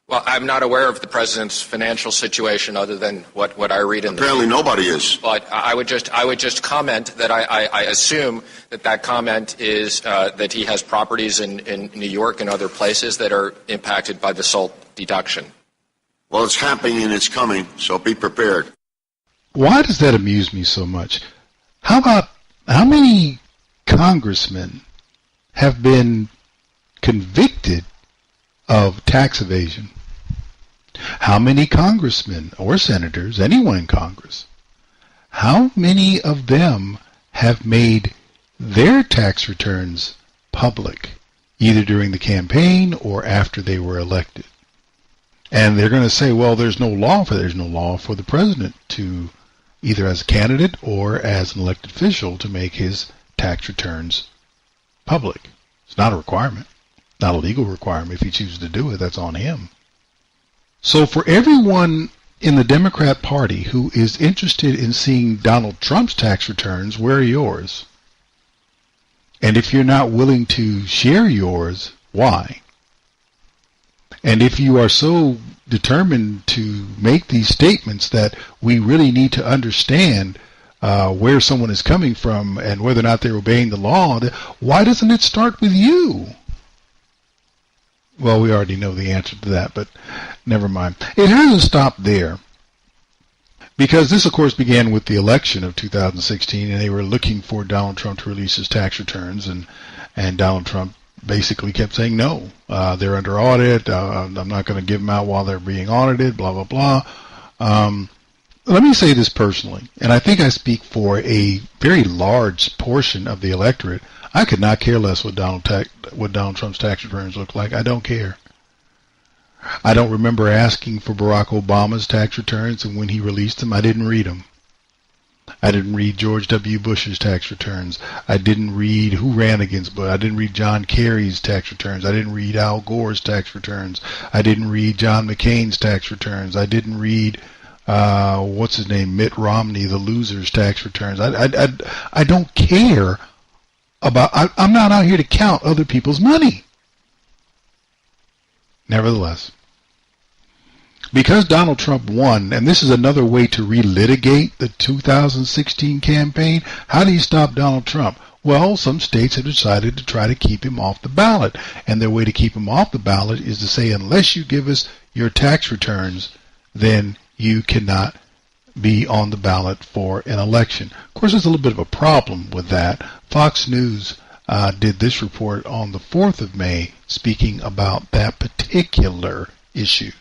Well, I'm not aware of the president's financial situation other than what I read in the Apparently nobody is. But I would just comment that I assume that comment is that he has properties in New York and other places that are impacted by the SALT deduction. Well, it's happening and it's coming, so be prepared. Why does that amuse me so much? How many congressmen have been convicted of tax evasion? How many congressmen or senators, anyone in Congress, how many of them have made their tax returns public, either during the campaign or after they were elected? And they're going to say, well, there's no law for the president to, either as a candidate or as an elected official, to make his tax returns public. It's not a requirement, not a legal requirement. If he chooses to do it, that's on him. So for everyone in the Democrat Party who is interested in seeing Donald Trump's tax returns, where are yours? And if you're not willing to share yours, why? And if you are so determined to make these statements that we really need to understand where someone is coming from and whether or not they're obeying the law, why doesn't it start with you? Well, we already know the answer to that, but never mind. It hasn't stopped there, because this, of course, began with the election of 2016, and they were looking for Donald Trump to release his tax returns, and Donald Trump basically kept saying, no, they're under audit, I'm not going to give them out while they're being audited, blah, blah, blah. Let me say this personally, and I think I speak for a very large portion of the electorate. I could not care less what Donald Trump's tax returns look like. I don't care. I don't remember asking for Barack Obama's tax returns, and when he released them, I didn't read them. I didn't read George W. Bush's tax returns. I didn't read who ran against Bush. I didn't read John Kerry's tax returns. I didn't read Al Gore's tax returns. I didn't read John McCain's tax returns. I didn't read what's his name, Mitt Romney, the loser's tax returns. I don't care about. I'm not out here to count other people's money. Nevertheless, because Donald Trump won, and this is another way to relitigate the 2016 campaign, how do you stop Donald Trump? Well, some states have decided to try to keep him off the ballot, and their way to keep him off the ballot is to say, unless you give us your tax returns, then you cannot be on the ballot for an election. Of course, there's a little bit of a problem with that. Fox News did this report on the 4th of May, speaking about that particular issue.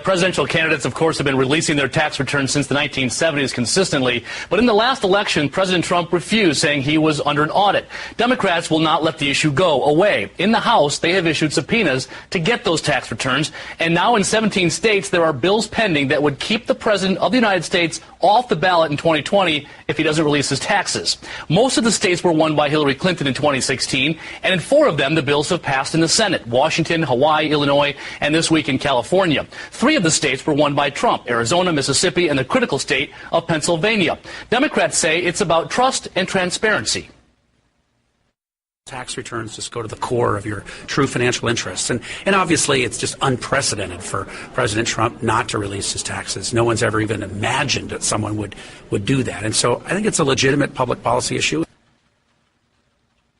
Presidential candidates, of course, have been releasing their tax returns since the 1970s consistently. But in the last election, President Trump refused, saying he was under an audit. Democrats will not let the issue go away. In the House, they have issued subpoenas to get those tax returns. And now in 17 states, there are bills pending that would keep the President of the United States off the ballot in 2020 if he doesn't release his taxes. Most of the states were won by Hillary Clinton in 2016, and in 4 of them, the bills have passed in the Senate: Washington, Hawaii, Illinois, and this week in California. 3 of the states were won by Trump: Arizona, Mississippi, and the critical state of Pennsylvania. Democrats say it's about trust and transparency. Tax returns just go to the core of your true financial interests. And obviously, it's just unprecedented for President Trump not to release his taxes. No one's ever even imagined that someone would do that. And so I think it's a legitimate public policy issue.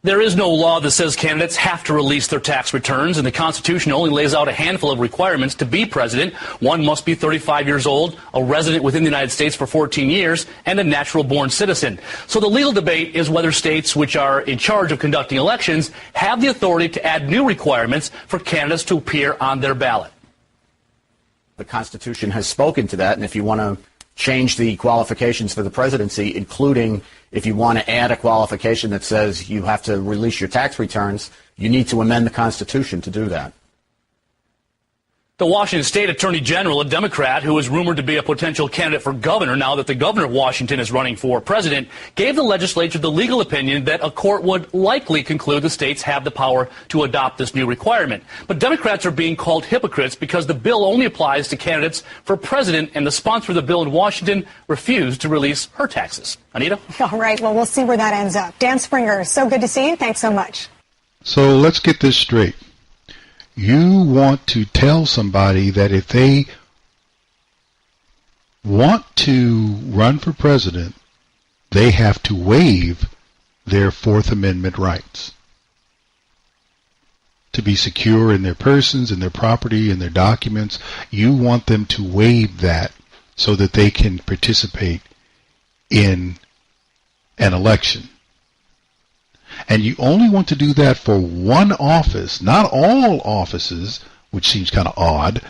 There is no law that says candidates have to release their tax returns, and the Constitution only lays out a handful of requirements to be president. One must be 35 years old, a resident within the United States for 14 years, and a natural-born citizen. So the legal debate is whether states which are in charge of conducting elections have the authority to add new requirements for candidates to appear on their ballot. The Constitution has spoken to that, and if you want to change the qualifications for the presidency, including if you want to add a qualification that says you have to release your tax returns, you need to amend the Constitution to do that. The Washington State Attorney General, a Democrat who is rumored to be a potential candidate for governor now that the governor of Washington is running for president, gave the legislature the legal opinion that a court would likely conclude the states have the power to adopt this new requirement. But Democrats are being called hypocrites because the bill only applies to candidates for president, and the sponsor of the bill in Washington refused to release her taxes. Anita? All right, well, we'll see where that ends up. Dan Springer, so good to see you. Thanks so much. So let's get this straight. You want to tell somebody that if they want to run for president, they have to waive their Fourth Amendment rights to be secure in their persons, in their property, in their documents. You want them to waive that so that they can participate in an election. And you only want to do that for one office, not all offices, which seems kind of odd.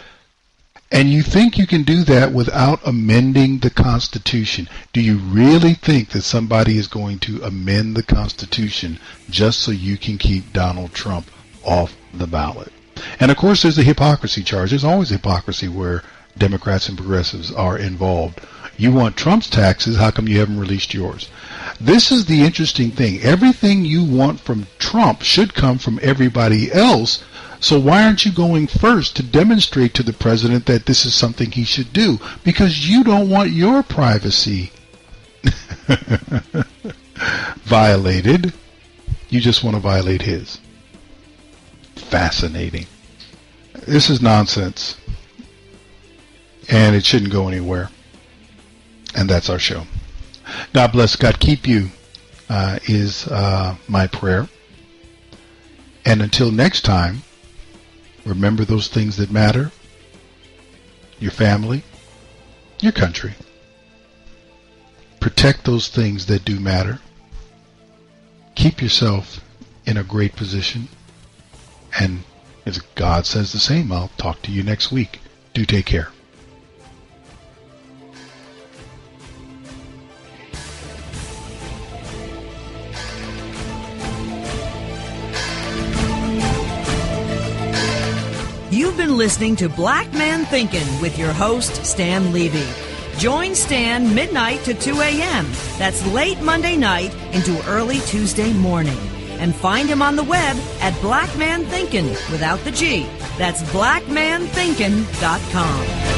And you think you can do that without amending the Constitution. Do you really think that somebody is going to amend the Constitution just so you can keep Donald Trump off the ballot? And of course, there's a hypocrisy charge. There's always hypocrisy where Democrats and progressives are involved. You want Trump's taxes, how come you haven't released yours? This is the interesting thing. Everything you want from Trump should come from everybody else. So why aren't you going first to demonstrate to the president that this is something he should do? Because you don't want your privacy violated. You just want to violate his. Fascinating. This is nonsense. And it shouldn't go anywhere. And that's our show. God bless, God keep you is my prayer. And until next time, remember those things that matter. Your family, your country. Protect those things that do matter. Keep yourself in a great position. And if God says the same, I'll talk to you next week. Do take care. You've been listening to Black Man Thinkin' with your host, Stan Levy. Join Stan midnight to 2 a.m. That's late Monday night into early Tuesday morning. And find him on the web at Black Man Thinkin' without the G. That's blackmanthinkin.com.